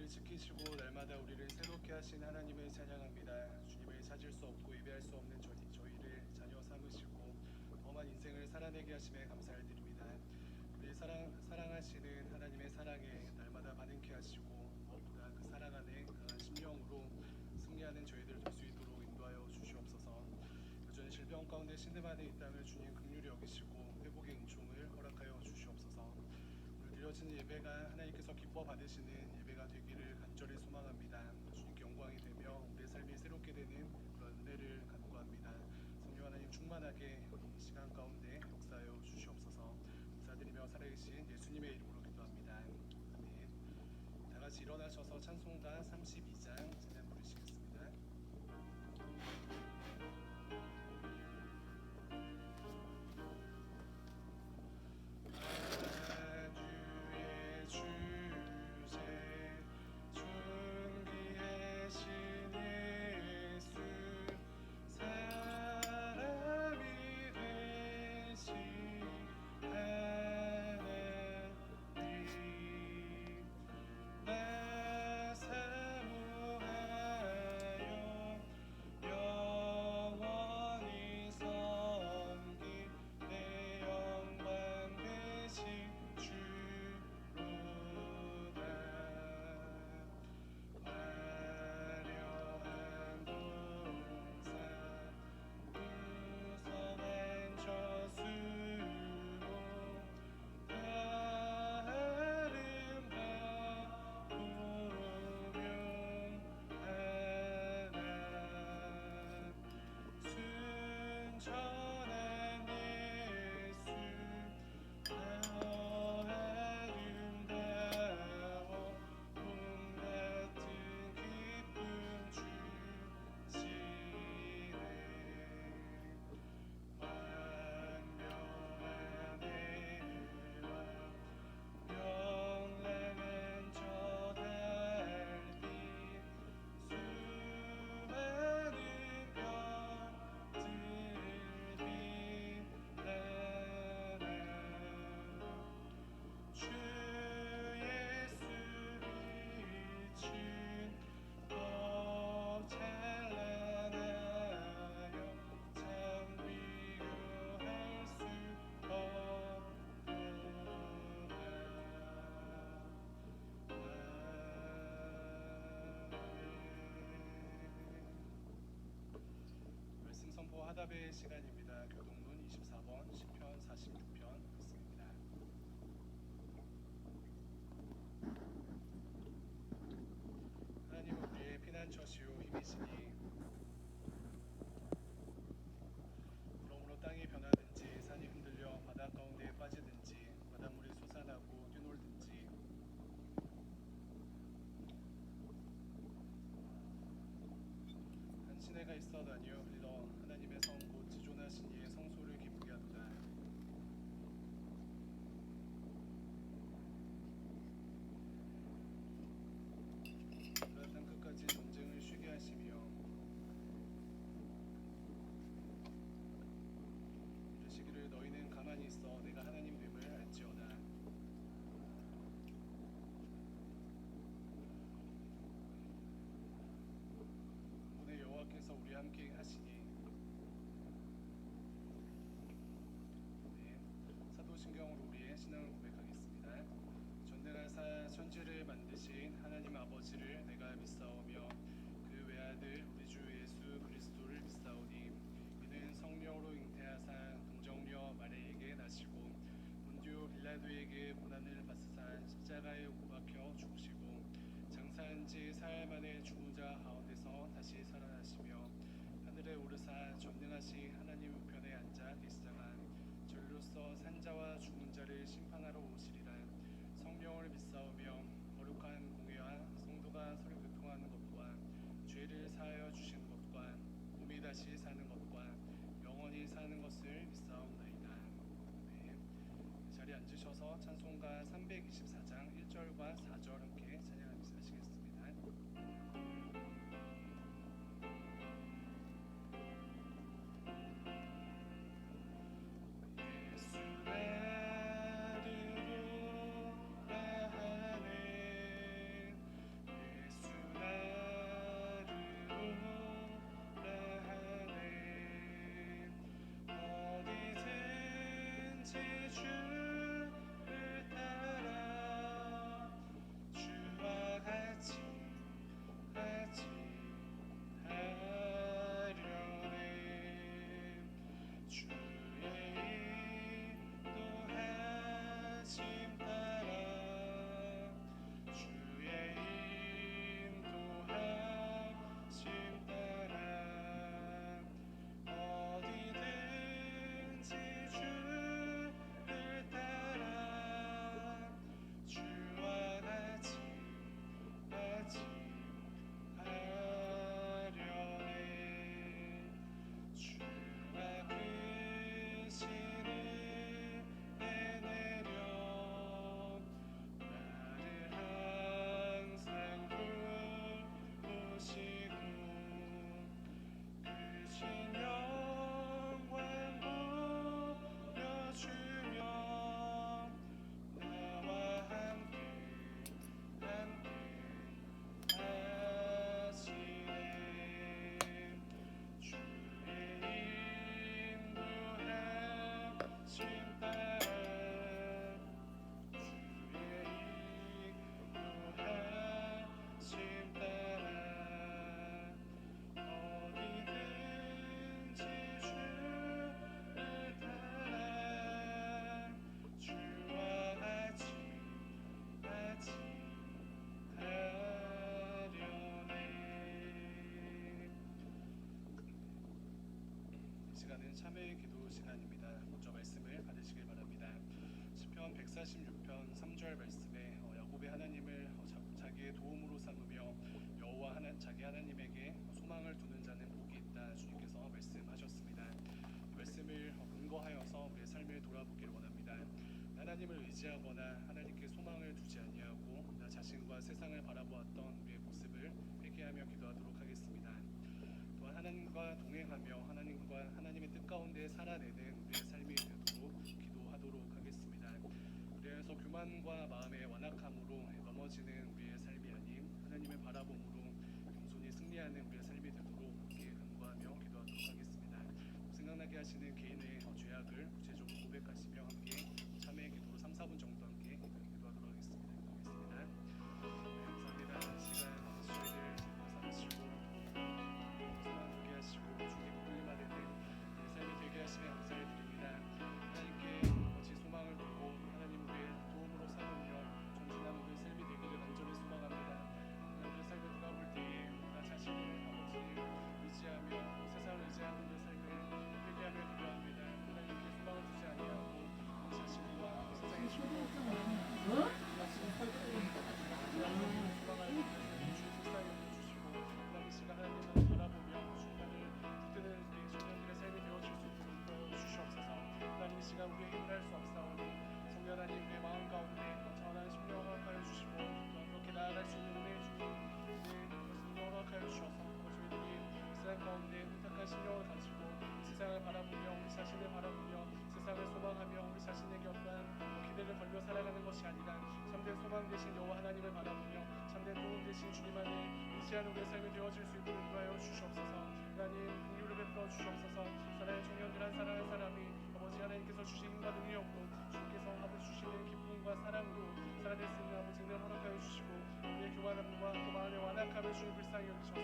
우리를 지키시고 날마다 우리를 새롭게 하신 하나님을 찬양합니다. 주님을 찾을 수 없고 예배할 수 없는 저희를 자녀 삼으시고 험한 인생을 살아내게 하심에 감사를 드립니다. 우리 사랑하시는 하나님의 사랑에 날마다 반응케 하시고 무엇보다 그 사랑 안에 강한 심령으로 승리하는 저희들 될 수 있도록 인도하여 주시옵소서. 여전히 질병 가운데 신음하는 이 땅을 주님 긍휼히 여기시고 회복의 은총을 허락하여 주시옵소서. 오늘 드려지는 예배가 하나님께서 기뻐 받으시는 예배가 되기를 간절히 소망합니다. 주님께 영광이 되며 우리의 삶이 새롭게 되는 그런 은혜를 간구합니다. 성령 하나님 충만하게 이 시간 가운데 역사하여 주시옵소서. 감사드리며 살아계신 예수님의 이름으로 기도합니다. 아멘. 다 같이 일어나셔서 찬송가 32장 찬양 부르시겠습니다. 선포 하답의 시간입니다. 교동문 24번, 시편 46편 말씀입니다. 하나님은 우리의 피난처시요 힘이시니 그러므로 땅이 변하든지 산이 흔들려 바다 가운데에 빠지든지 바닷물이 솟아나고 뛰놀든지 한 시내가 있어다니요 흘러 하나님의 성 곧 지존하신 이의 성소를 기쁘게 하도다. 그가 땅 끝까지 전쟁을 쉬게 하시며 이르시기를 너희는 가만히 있어 내가 하나님 됨을 알지어다. 오늘 여호와께서 우리와 함께 하시니 사도신경으로 우리의 신앙을 고백하겠습니다. 전능하사 천지를 만드신 하나님 아버지를 내가 믿사오며 그 외아들 우리 주 예수 그리스도를 믿사오니 이는 성령으로 잉태하사 동정녀 마리아에게 나시고 본디오 빌라도에게 고난을 받으사 십자가에 못 박혀 죽으시고 장사한 지 사흘 만에 죽은 자 가운데서 다시 살아나시며 하늘에 오르사 전능하신 하나님 우편에 앉아 계시다가 전로서 산자와 죽은 자를 심판하러 오시리라. 성령을 믿사오며 거룩한 공회와 성도가 서로 교통하는 것과 죄를 사하여 주시는 것과 몸이 다시 사는 것과 영원히 사는 것을 믿사옵나이다. 네. 자리에 앉으셔서 찬송가 324장 1절과 4절 함께 찬양하시겠습니다. 시간은 참회의 기도 시간입니다. 먼저 말씀을 받으시길 바랍니다. 시편 146편 3절 말씀에 야곱의 하나님을 자기의 도움으로 삼으며 여호와 자기 하나님에게 소망을 두는 자는 복이 있다. 주님께서 말씀하셨습니다. 이 말씀을 근거하여서 우리의 삶을 돌아보기를 원합니다. 하나님을 의지하거나 하나님께 소망을 두지 아니하고 나 자신과 세상을 바라보았던 우리의 모습을 회개하며 기도하도록 하겠습니다. 또한 하나님과 동행하며 하나님의 뜻 가운데 살아내는 우리의 삶이 되도록 기도하도록 하겠습니다. 그래서 교만과 마음의 완악함으로 넘어지는 우리의 삶이 아닌 하나님을 바라봄으로 겸손히 승리하는 우리의 삶이 되도록 함께 간구하며 기도하도록 하겠습니다. 생각나게 하시는 개인의 죄악을 구체적으로 고백하시며 함께 참회의 기도로 3, 4분 정도 함께 기도하도록 하겠습니다. 감사합니다. 시간 저희들 감사하시고 소망 되게 하시고 주님 복을 받는 내 삶이 되게 하시며 감사를 드립니다. 하나님께 아버지 소망을 두고 하나님 우리의 도움으로 삼으며 전진하는 우리의 삶이 되기를 간절히 소망합니다. 우리의 삶을 돌아볼 때에 나 자신을 아버지 의지하며 세상을 의지하는 우리의 삶을 회개하며 기도합니다. 하나님께 소망을 두지 아니하고 우리 자신과 세상의 소망을 하나님을 바라보며 주님을 붙드는 우리 소년들의 삶이 되어질 수 있도록 주시옵소서. 하나님 이 시간 우리의 힘을 할 수 없사오니 성령 하나님 우리의 마음 가운데 전한 심령을 허락하여 주시고 또한 그렇게 나아갈 수 있는 은혜의 주님 성령을 허락하여 주셔서 저희들이 세상 가운데 혼탁한 심령을 가지고 세상을 바라보며 우리 자신을 바라보며 세상을 소망하며 우리 자신에게 어떠한 기대를 걸며 살아가는 것이 아니라 참된 소망 되신 여호와 하나님을 바라보며 참된 도움 되신 주님 안에 의지하는 우리의 삶이 되어질 수 있도록 인도하여 주시옵소서. 하나님 긍휼을 베풀어 주시옵소서. 사랑의 청년들 한 사람 한 사람이 아버지 하나님께서 주신 힘과 능력으로 주께서 아버지 주시는 기쁨과 사랑으로 살아낼 수 있는 아버지 은혜를 허락하여 주시고 우리의 교만함과 또 마음의 완악함을 주님 불쌍히 여기셔서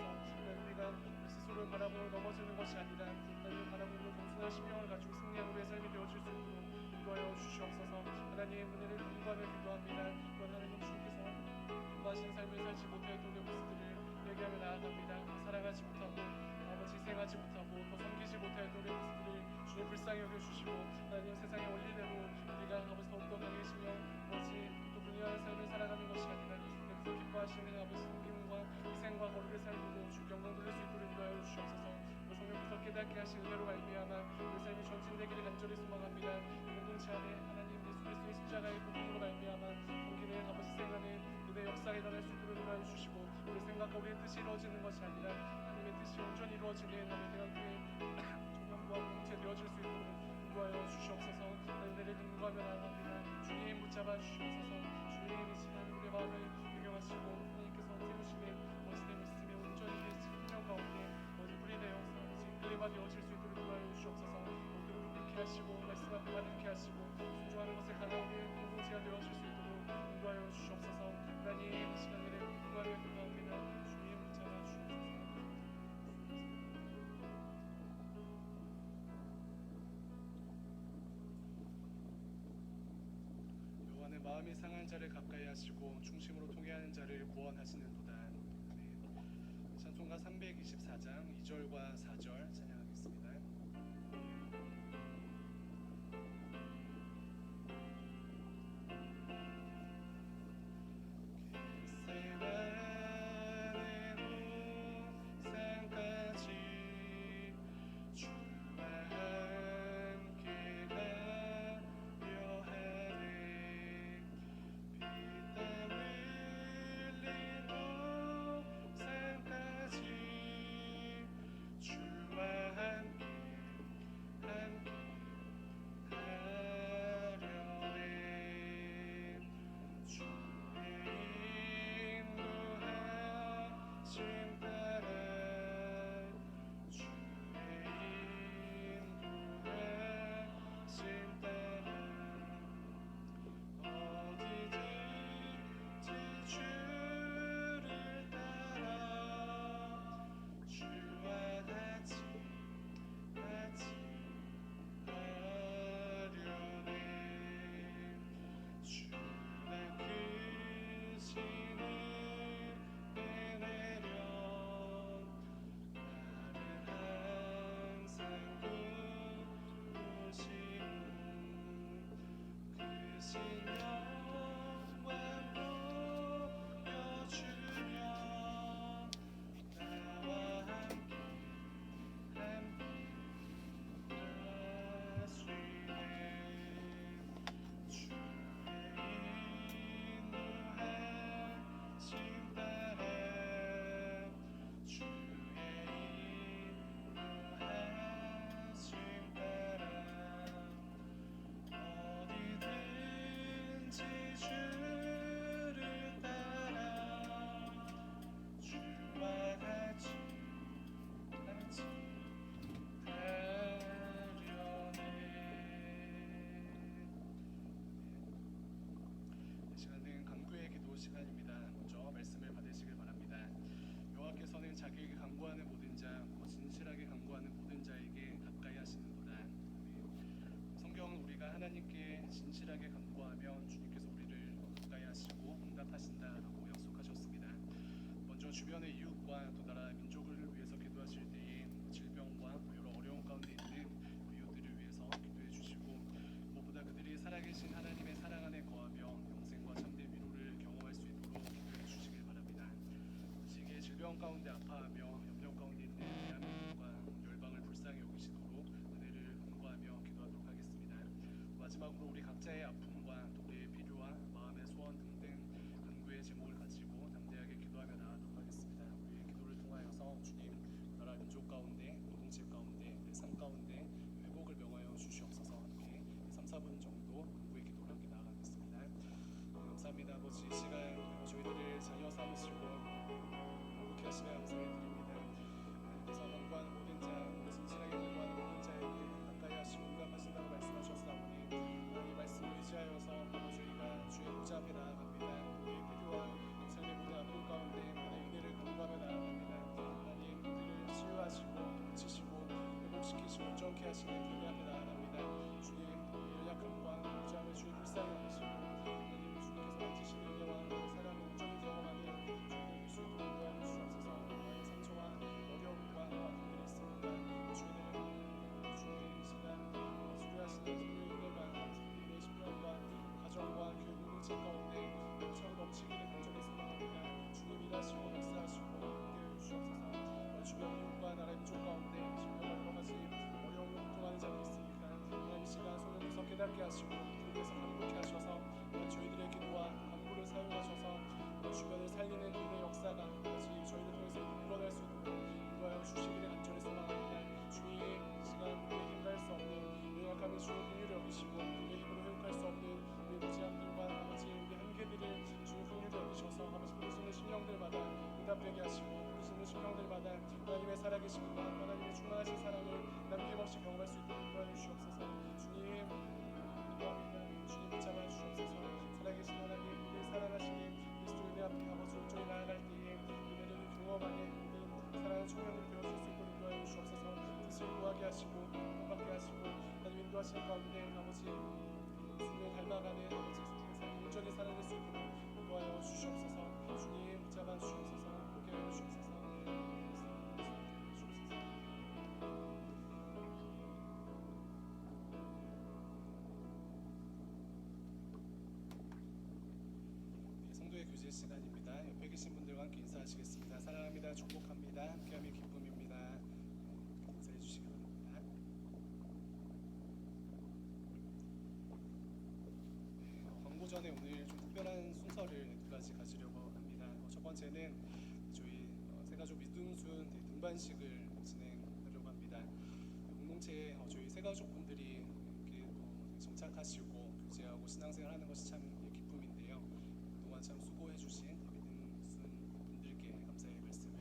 우리가 우리 스스로를 바라보며 넘어지는 것이 아니라 하나님을 바라보며 겸손한 심령을 가지고 승리하는 우리의 삶이 되어질 수 있도록 인도하여 주시옵소서. 하나님 은혜를 간구하며 기도합니다. 또한 하나님 주께서 인도하신 삶을 살지 못하였던 우리 모습들을 얘기하며 나아갑니다. 사랑하지 못하고 아버지 희생하지 못하고 또 섬기지 못하였던 우리 모습들을 주님 불쌍히 여겨주시고 하나님 세상의 원리대로 우리가 아버지 더욱더 강해지며 아버지 또 분유한 삶을 살아가는 것이 아니라 그래서 기뻐하시는 아버지 섬김과 희생과 거룩의 삶으로 주 영광 돌릴 수 있도록 인도하여 주시옵소서. 성령께서 깨닫게 하신 은혜로 말미암아 우리 삶이 전진되기를 간절히 소망합니다. 공동체 안에 하나님 예수 그리스도의 십자가의 복음으로 말미암아 거기는 아버지 생하는 은혜 역사가 일어날 수 있도록 인도하여 주시고 우리 생각과 우리의 뜻이 이루어지는 것이 아니라 하나님의 뜻이 온전히 이루어지는 아버지 대학교의 청년부와 공동체 되어질 수 있도록 인도하여 주시옵소서. 은혜를 간구하며 나아갑니다. 주님 붙잡아 주시옵소서. 주님 이 시간 우리의 마음을 유명하시고 하나님께서 세우시는 멋있는 말씀에 온전히 생명 가운데 불이 되어서 이끌림과 되어질 수 있도록 인도하여 주시옵소서. 모두를 그렇게 하시고 말씀 앞에 가득케 하시고 순종하는 것에 가나오는 공동체가 되어질 수 있도록 인도하여 주시옵소서. 하나님 이 시간에를 공부하며 기도합니다. 주님 붙잡아 주옵소서. 여호와는 마음이 상한 자를 가까이 하시고 중심으로 통회하는 자를 구원하시는도다. 찬송가 324장 2절과 4절 찬양하겠습니다. 자기에게 간구하는 모든 자, 진실하게 간구하는 모든 자에게 가까이 하시는도다. 성경은 우리가 하나님께 진실하게 간구하면 주님께서 우리를 가까이 하시고 응답하신다라고 약속하셨습니다. 먼저 주변의 이웃과 또 나라 민족을 위해서 기도하실 때에 질병과 여러 어려움 가운데 있는 이웃들을 위해서 기도해 주시고 무엇보다 그들이 살아계신 하나님의 사랑 안에 거하며 영생과 참된 위로를 경험할 수 있도록 기도해 주시길 바랍니다. 시기의 질병 가운데 아파하며 염려 가운데 있는 대한민국과 열방을 불쌍히 여기시도록 은혜를 간구하며 기도하도록 하겠습니다. 마지막으로 우리 각자의 아픔과 또 우리의 필요와 마음의 소원 등등 간구의 제목을 가지고 담대하게 기도하며 나아가도록 하겠습니다. 우리의 기도를 통하여서 주님 나라 민족 가운데 공동체 가운데 내 삶 가운데 회복을 명하여 주시옵소서. 함께 3, 4분 정도 간구의 기도를 함께 나아가겠습니다. 감사합니다. 아버지, 이 시간 저희들을 자녀 삼으시고 그렇게 하시며 감사를 드립니다. 그래서 간구하는 모든 자, 진실하게 간구하는 모든 자에게 가까이 하시고 응답하신다고 말씀하셨사오니 이 말씀을 의지하여서 저희가 주의 보좌 앞에 나아갑니다. 우리의 필요와 삶의 모든 아픔 가운데 하나님의 은혜를 간구하며 나아갑니다. 하나님 우리를 치유하시고 고치시고 회복시키시고 온전케 하시는 주님 앞에 나아갑니다. 주님 연약함과 무지함을 주의 불쌍히 여기시고 하나님 주님께서 만지시는 은혜와 사랑을 온전히 경험하는 주님을 수 있도록 인도하여 주옵소서. 나의 상처와 어려움과 아픔들이 있습니다. 주님 이 시간 수료하시는 주님의 은혜가 우리의 심령과 가정과 교회 공동체 가운데 넘쳐 넘치기를 간절히 소망합니다. 주님 일하시고 역사하시고 함께해 주옵소서. 주변 이웃과 나라의 민족 가운데 질병과 여러 가지 어려움을 고통하는 자들이 있으니까 하나님 이 시간 손을 들어서 깨닫게 하시고 그들을 위해서 간구케 하셔서 저희들의 기도와 간구를 사용하셔서 주변을 살리는 일의 역사가 다시 저희를 통해서 일어날 수 있도록 인도하여 주시기를 간절히 소망합니다. 주님 이 시간 우리의 힘과 할 수 없는 연약함을 주의 긍휼히 여기시고 우리의 힘으로 회복할 수 없는 우리의 무지함들과 아버지 우리의 한계들을 주의 긍휼히 여기셔서 아버지 부르시는 심령들마다 응답되게 하시고 부르시는 심령들마다 하나님의 살아계심과 하나님의 충만하신 사랑을 남김없이 경험할 수 있도록 인도하여 주옵소서. 주님 기도합니다. 주님 붙잡아 주옵소서. 살아계신 하나님 우리를 사랑하시니 그리스도 은혜 앞에 아버지 온전히 나아갈 때에 은혜를 경험하는 모든 사랑하는 청년들 되어줄 수 있도록 인도하여 주옵소서. 뜻을 구하게 하시고 공부받게 하시고 하나님 인도하시는 가운데 아버지 주님을 닮아가는 아버지 세상 온전히 살아낼 수 있도록 인도하여 주시옵소서. 주님 붙잡아 주옵소서. 함께하여 주옵소서. 성도의 교제 시간입니다. 옆에 계신 분들과 함께 인사하시겠습니다. 사랑합니다. 축복합니다. 함께함이 기쁨입니다. 인사해 주시기 바랍니다. 광고 전에 오늘 좀 특별한 순서를 두 가지 가지려고 합니다. 첫 번째는 저희 새가족 믿음순 등반식을 진행하려고 합니다. 공동체에 저희 새가족분들이 이렇게 또 정착하시고 교제하고 신앙생활하는 것이 참 기쁨인데요. 그동안 참 수고해주신 믿음순 분들께 감사의 말씀을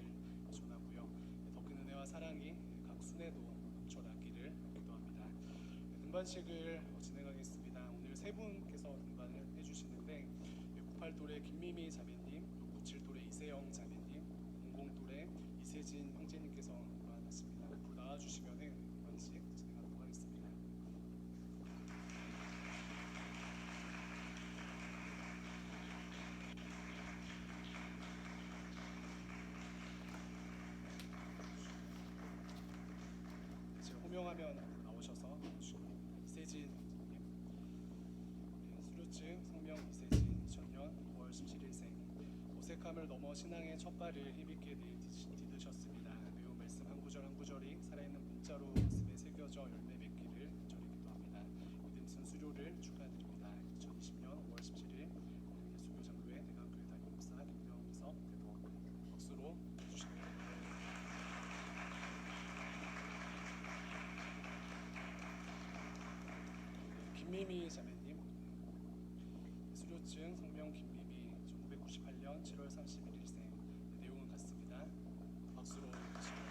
전하고요. 더 큰 은혜와 사랑이 각 순에도 넘쳐나기를 기도합니다. 등반식을 진행하겠습니다. 오늘 세 분께서 등반을 해주시는데 98돌의 김미미 자매님, 97돌의 이세영 자매님, 00돌의 이세진 형제님께서 등반하십니다. 앞으로 나와주시면은 등반식 진행하도록 하겠습니다. 제가 호명하면 나오셔서 이세진 형님, 수료증 수료증 성명 이세진 2000년 5월 17일생. 어색함을 넘어 신앙의 첫 발을 힘있게 디드셨습니다. 매우 말씀 한 구절 한 구절이 살아있는 문자로 가슴에 새겨져 열매 맺기를 간절히 기도합니다. 믿음 수료를 축하드립니다. 2020년 5월 17일 예수교 장교회 대강교회 담임 목사 김명석 대도 박수로 해주십니다. 김미미 자매님, 수료증 성명 김미미 1998년 7월 31일생. 내용은 같습니다. 박수로 해주시면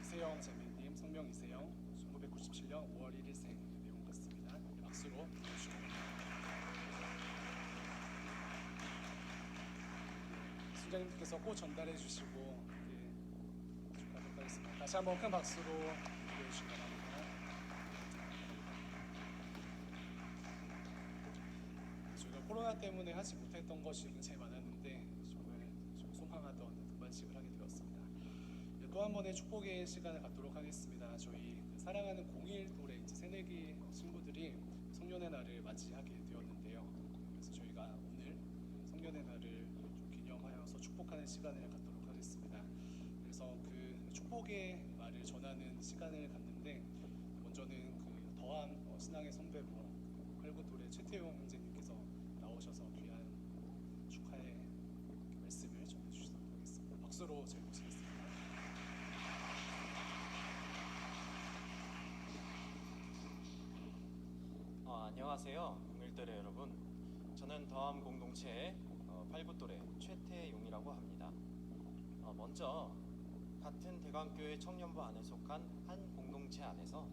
이세영 자매님, 성명 이세영 1997년 5월 1일생. 내용 같습니다. 박수로 해주시면 수장님께서 꽃 전달해 주시고 축하드리도록 하겠습니다. 다시 한번 큰 박수로 해주시기 바랍니다. 저희가 코로나 때문에 하지 못했던 것이 굉장히 많았는데 정말 소망하던 동반식을 하게 되었습니다. 또 한 번의 축복의 시간을 갖도록 하겠습니다. 저희 사랑하는 01 또래 이제 새내기 친구들이 성년의 날을 맞이하게 되었는데요. 그래서 저희가 오늘 성년의 날을 좀 기념하여서 축복하는 시간을 갖도록 하겠습니다. 그래서 그 축복의 말을 전하는 시간을 갖는데 먼저는 그 더한 신앙의 선배로 89 또래 최태용 형제님께서 나오셔서 귀한 축하의 말씀을 전해주시도록 하겠습니다. 박수로 저희 모시겠습니다. 안녕하세요. 01 또래 여러분. 저는 더함 공동체의 89 또래 최태용이라고 합니다. 먼저 같은 대강교회 청년부 안에 속한 한 공동체 안에서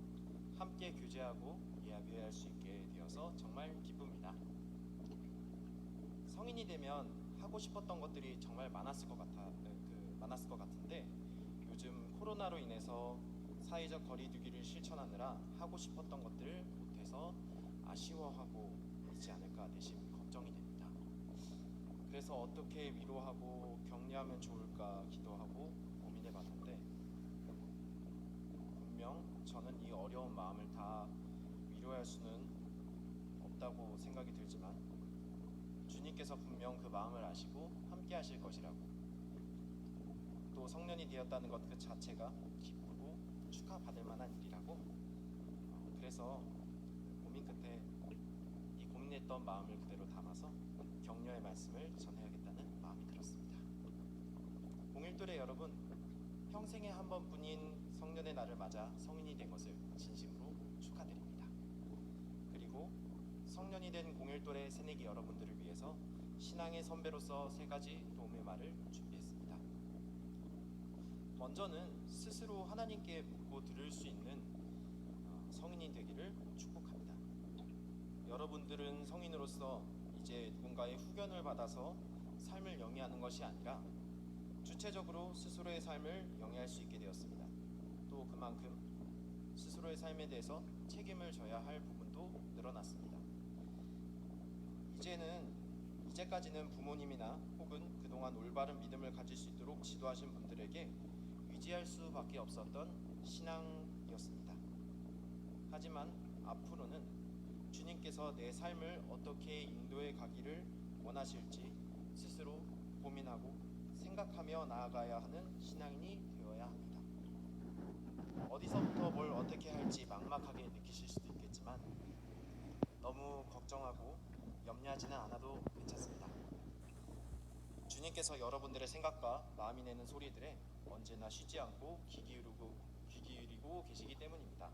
함께 교제하고 이야기할 수 있게 되어서 정말 기쁩니다. 성인이 되면 하고 싶었던 것들이 정말 많았을 것 같은데 요즘 코로나로 인해서 사회적 거리두기를 실천하느라 하고 싶었던 것들을 못해서 아쉬워하고 있지 않을까 대신 걱정이 됩니다. 그래서 어떻게 위로하고 격려하면 좋을까 기도하고 고민해봤는데 분명 저는 이 어려운 마음을 다 위로할 수는 없다고 생각이 들지만 주님께서 분명 그 마음을 아시고 함께 하실 것이라고, 또 성년이 되었다는 것 그 자체가 기쁘고 축하받을 만한 일이라고, 그래서 고민 끝에 이 고민했던 마음을 그대로 담아서 격려의 말씀을 전해야겠다는 마음이 들었습니다. 01 또래 여러분, 평생에 한 번뿐인 성년의 날을 맞아 성인이 된 것을 진심으로 축하드립니다. 그리고 성년이 된 01 또래 새내기 여러분들을 위해서 신앙의 선배로서 3가지 도움의 말을 준비했습니다. 먼저는 스스로 하나님께 묻고 들을 수 있는 성인이 되기를 축복합니다. 여러분들은 성인으로서 이제 누군가의 후견을 받아서 삶을 영위하는 것이 아니라 주체적으로 스스로의 삶을 영위할 수 있게 되었습니다. 또 그만큼 스스로의 삶에 대해서 책임을 져야 할 부분도 늘어났습니다. 이제까지는 부모님이나 혹은 그동안 올바른 믿음을 가질 수 있도록 지도하신 분들에게 의지할 수밖에 없었던 신앙이었습니다. 하지만 앞으로는 주님께서 내 삶을 어떻게 인도해 가기를 원하실지 스스로 고민하고 생각하며 나아가야 하는 신앙인이 되어야 합니다. 어디서부터 뭘 어떻게 할지 막막하게 느끼실 수도 있겠지만 너무 걱정하고 염려하지는 않아도 괜찮습니다. 주님께서 여러분들의 생각과 마음이 내는 소리들에 언제나 쉬지 않고 귀 기울이고 계시기 때문입니다.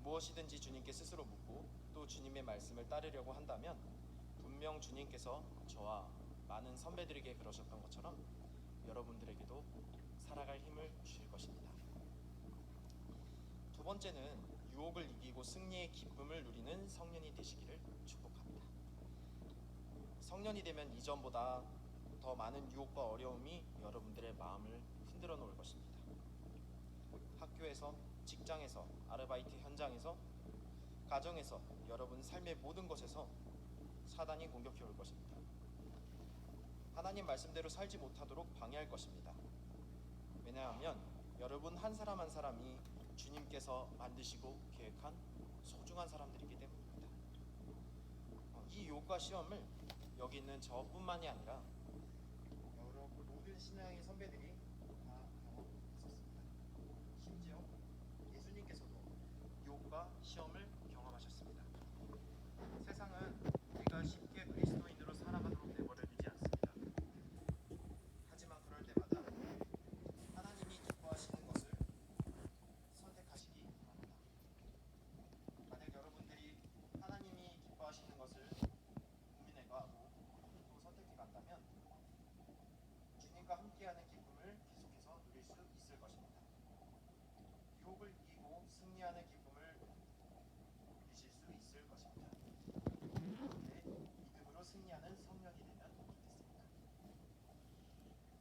무엇이든지 주님께 스스로 묻고 또 주님의 말씀을 따르려고 한다면 분명 주님께서 저와 많은 선배들에게 그러셨던 것처럼 여러분들에게도 살아갈 힘을 주실 것입니다. 두 번째는 유혹을 이기고 승리의 기쁨을 누리는 성년이 되시기를 축복합니다. 성년이 되면 이전보다 더 많은 유혹과 어려움이 여러분들의 마음을 흔들어 놓을 것입니다. 학교에서, 직장에서, 아르바이트 현장에서, 가정에서, 여러분 삶의 모든 것에서 사단이 공격해 올 것입니다. 하나님 말씀대로 살지 못하도록 방해할 것입니다. 왜냐하면 여러분 한 사람 한 사람이 주님께서 만드시고 계획한 소중한 사람들이기 때문입니다. 이 유혹과 시험을 여기 있는 저뿐만이 아니라 여러 모든 신앙의 선배들이 다 경험했었습니다. 심지어 예수님께서도 유혹과 시험을 경험하셨습니다. 세상은 우리가 쉽게 그리스도인으로 살아가도록 내버려 두지 않습니다. 하지만 그럴 때마다 하나님이 기뻐하시는 것을 선택하시기 바랍니다. 만약 여러분들이 하나님이 기뻐하시는 것을 고민해가고 또 선택해 간다면 주님과 함께하는 기쁨을 계속해서 누릴 수 있을 것입니다. 유혹을 이기고 승리하는 기쁨을 누리실 수 있을 것입니다. 네, 믿음으로 승리하는 성령이 되면 좋겠습니다.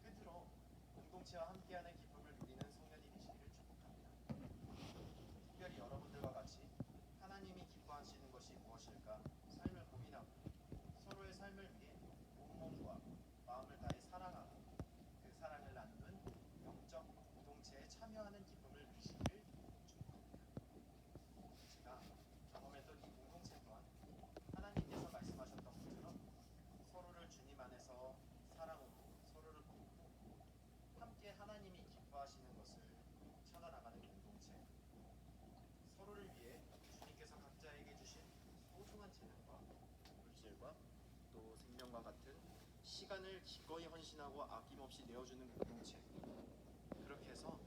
끝으로 공동체와 함께하는 기쁨을 누리는 성년이 되시기를 축복합니다. 특별히 여러분들과 같이 하나님이 기뻐하시는 것이 무엇일까 삶을 고민하고 서로의 삶을 위해 온몸과 마음을 다해 사랑하고 그 사랑을 나누는 영적 공동체에 참여하는 기쁨을 누리시기를 축복합니다. 제가 경험했던 이 공동체 또한 하나님께서 말씀하셨던 것처럼 서로를 주님 안에서 사랑하고 서로를 돕고 함께 하나님이 기뻐하시는 것을 찾아나가는 공동체, 서로를 위해 주님께서 각자에게 주신 소중한 재능과 물질과 또 생명과 같은 시간을 기꺼이 헌신하고 아낌없이 내어주는 공동체, 그렇게 해서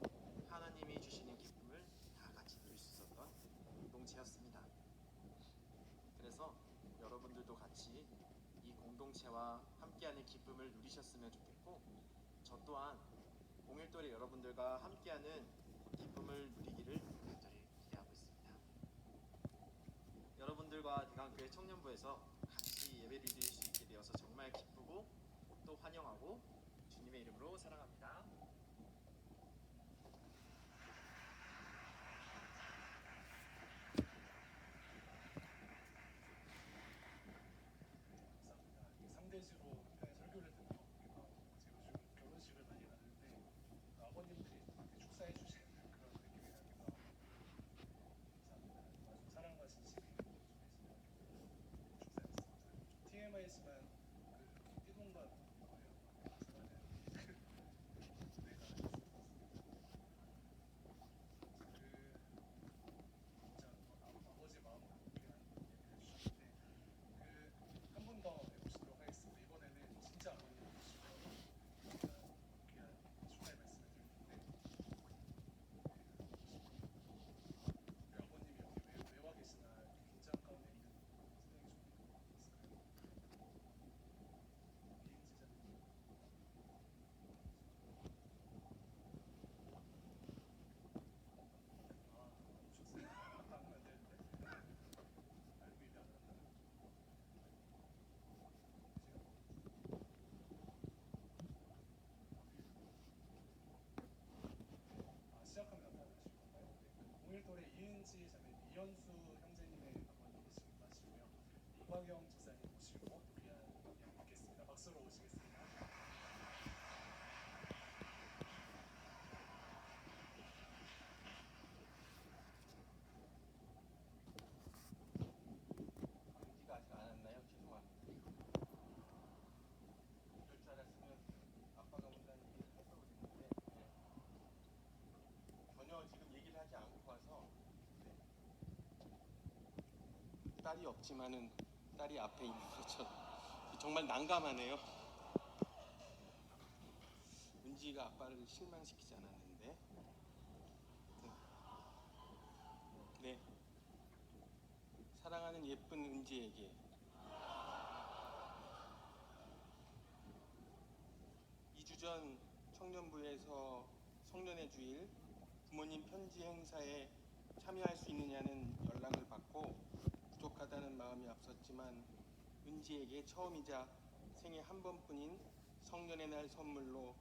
하나님이 주시는 기쁨을 다 같이 누릴 수 있었던 공동체였습니다. 그래서 여러분들도 같이 이 공동체와 함께하는 기쁨을 누리셨으면 좋겠고, 저 또한 공일돌의 여러분들과 함께하는 기쁨을 누리기를 간절히 기대하고 있습니다. 여러분들과 대강교회 청년부에서 같이 예배를 드릴 수 있게 되어서 정말 기쁘고 또 환영하고 주님의 이름으로 사랑합니다. 감사합니다. 이렇게 상대주로 한편의 설교를 듣는 거 보기도 하고 제가 요즘 결혼식을 많이 가는데 아버님들이 이렇게 축사해 주시는 그런 느낌이 나기도 하고 감사합니다. 아주 사랑과 진심이 좀 있으면 축사했습니다. TMI지만 그 띠동갑 거예요. 저는 내가 있었습니다. 아버지 마음을 담긴 얘기를 해주셨는데 한 분 더 해보시도록 하겠습니다. 이번에는 진짜 아버님 모시고 제가 귀한 축하의 말씀을 드릴 텐데 우리 아버님이 여기 왜 와 계시나 이렇게 긴장 가운데 있는 선생님 좀 있을까요? 비행지자님 오셨어요? 안 되는데 알고 있다 안 한다. 시작하면 나타나실 건가요? 네, 공일돌의 이은지 자매 이현수 형제님의 어머니이시기도 하시고요. 이광영 집사님 모시고 귀한 이야기 듣겠습니다. 박수로 오시겠습니다. 감기가 아직 안 왔나요? 죄송합니다. 이럴 줄 알았으면 아빠가 온다는 얘기를 할 걸 그랬는데 전혀 지금 얘기를 하지 않고 와서 딸이 없지만은 딸이 앞에 있는 것처럼 정말 난감하네요. 은지가 아빠를 실망시키지 않았는데 네, 사랑하는 예쁜 은지에게 2주 전 청년부에서 성년의 주일 부모님 편지 행사에 참여할 수 있느냐는 연락을 받고 부족하다는 마음이 앞섰지만 은지에게 처음이자 생애 한 번뿐인 성년의 날 선물로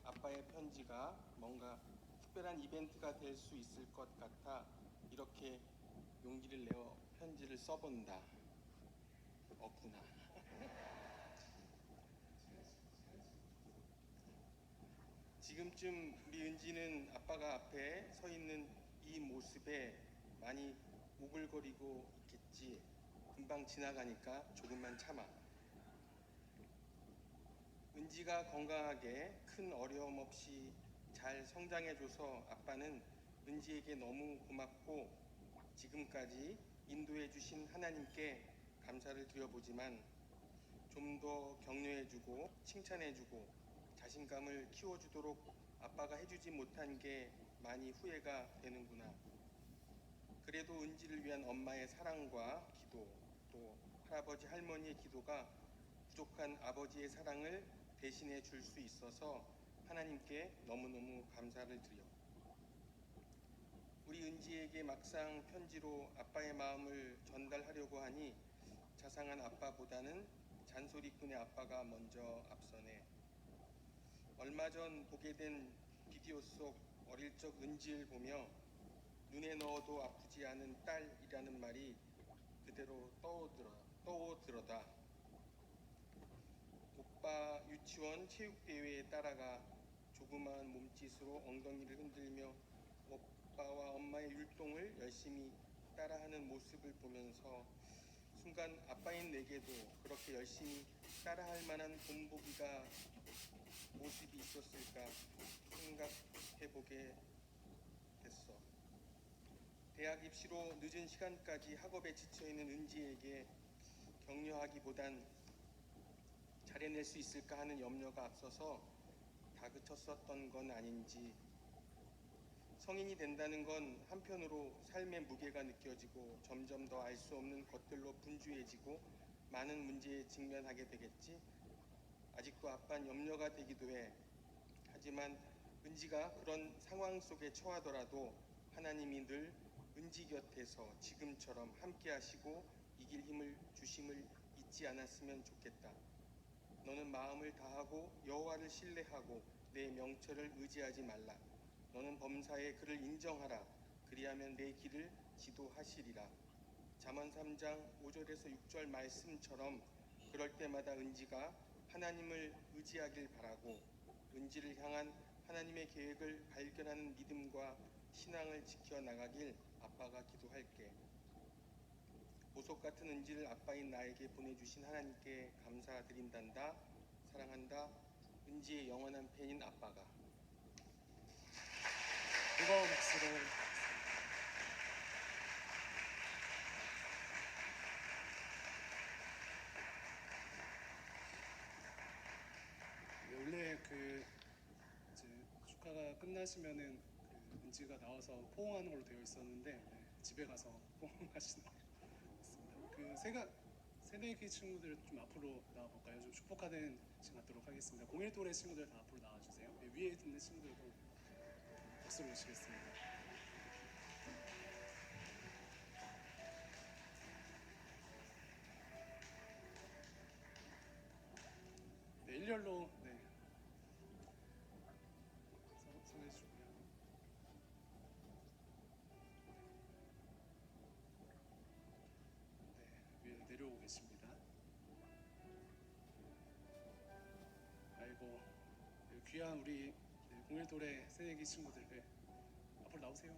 아빠의 편지가 뭔가 특별한 이벤트가 될 수 있을 것 같아 이렇게 용기를 내어 편지를 써본다. 없구나. 지금쯤 우리 은지는 아빠가 앞에 서 있는 이 이 모습에 많이 오글거리고 있겠지. 금방 지나가니까 조금만 참아. 은지가 건강하게 큰 어려움 없이 잘 성장해줘서 아빠는 은지에게 너무 고맙고 지금까지 인도해 주신 하나님께 감사를 드려보지만 좀 더 격려해주고 칭찬해주고 자신감을 키워주도록 아빠가 해주지 못한 게 많이 후회가 되는구나. 그래도 은지를 위한 엄마의 사랑과 기도, 또 할아버지 할머니의 기도가 부족한 아버지의 사랑을 대신해 줄 수 있어서 하나님께 너무너무 감사를 드려. 우리 은지에게 막상 편지로 아빠의 마음을 전달하려고 하니 자상한 아빠보다는 잔소리꾼의 아빠가 먼저 앞서네. 얼마 전 보게 된 비디오 속 어릴 적 은지를 보며 눈에 넣어도 아프지 않은 딸이라는 말이 그대로 떠오르더라. 오빠 유치원 체육대회에 따라가 조그마한 몸짓으로 엉덩이를 흔들며 오빠와 엄마의 율동을 열심히 따라하는 모습을 보면서 순간 아빠인 내게도 그렇게 열심히 따라할 만한 본보기가 모습이 있었을까 생각해보게 됐어. 대학 입시로 늦은 시간까지 학업에 지쳐있는 은지에게 격려하기보단 잘해낼 수 있을까 하는 염려가 앞서서 다그쳤었던 건 아닌지. 성인이 된다는 건 한편으로 삶의 무게가 느껴지고 점점 더 알 수 없는 것들로 분주해지고 많은 문제에 직면하게 되겠지. 아직도 아빠는 염려가 되기도 해. 하지만 은지가 그런 상황 속에 처하더라도 하나님이 늘 은지 곁에서 지금처럼 함께 하시고 이길 힘을 주심을 잊지 않았으면 좋겠다. 너는 마음을 다하고 여호와를 신뢰하고 내 명철을 의지하지 말라. 너는 범사에 그를 인정하라. 그리하면 내 길을 지도하시리라. 잠언 3장 5절에서 6절 말씀처럼 그럴 때마다 은지가 하나님을 의지하길 바라고 은지를 향한 하나님의 계획을 발견하는 믿음과 신앙을 지켜나가길 아빠가 기도할게. 보석 같은 은지를 아빠인 나에게 보내주신 하나님께 감사드린단다. 사랑한다. 은지의 영원한 팬인 아빠가. 뜨거운 박수로 네, 원래 이제 축하가 끝나시면은 은지가 나와서 포옹하는 걸로 되어 있었는데 네, 집에 가서 포옹하시는 것 같습니다. 새내기 친구들 좀 앞으로 나와볼까요? 좀 축복하는 시간 갖도록 하겠습니다. 01 또래 친구들 다 앞으로 나와주세요. 네, 위에 있는 친구들도 박수로 모시겠습니다. 네, 일렬로 서해 주고요. 네, 위에 내려오고 계십니다. 아이고, 귀한 우리 01 또래 새내기 친구들 앞으로 나오세요.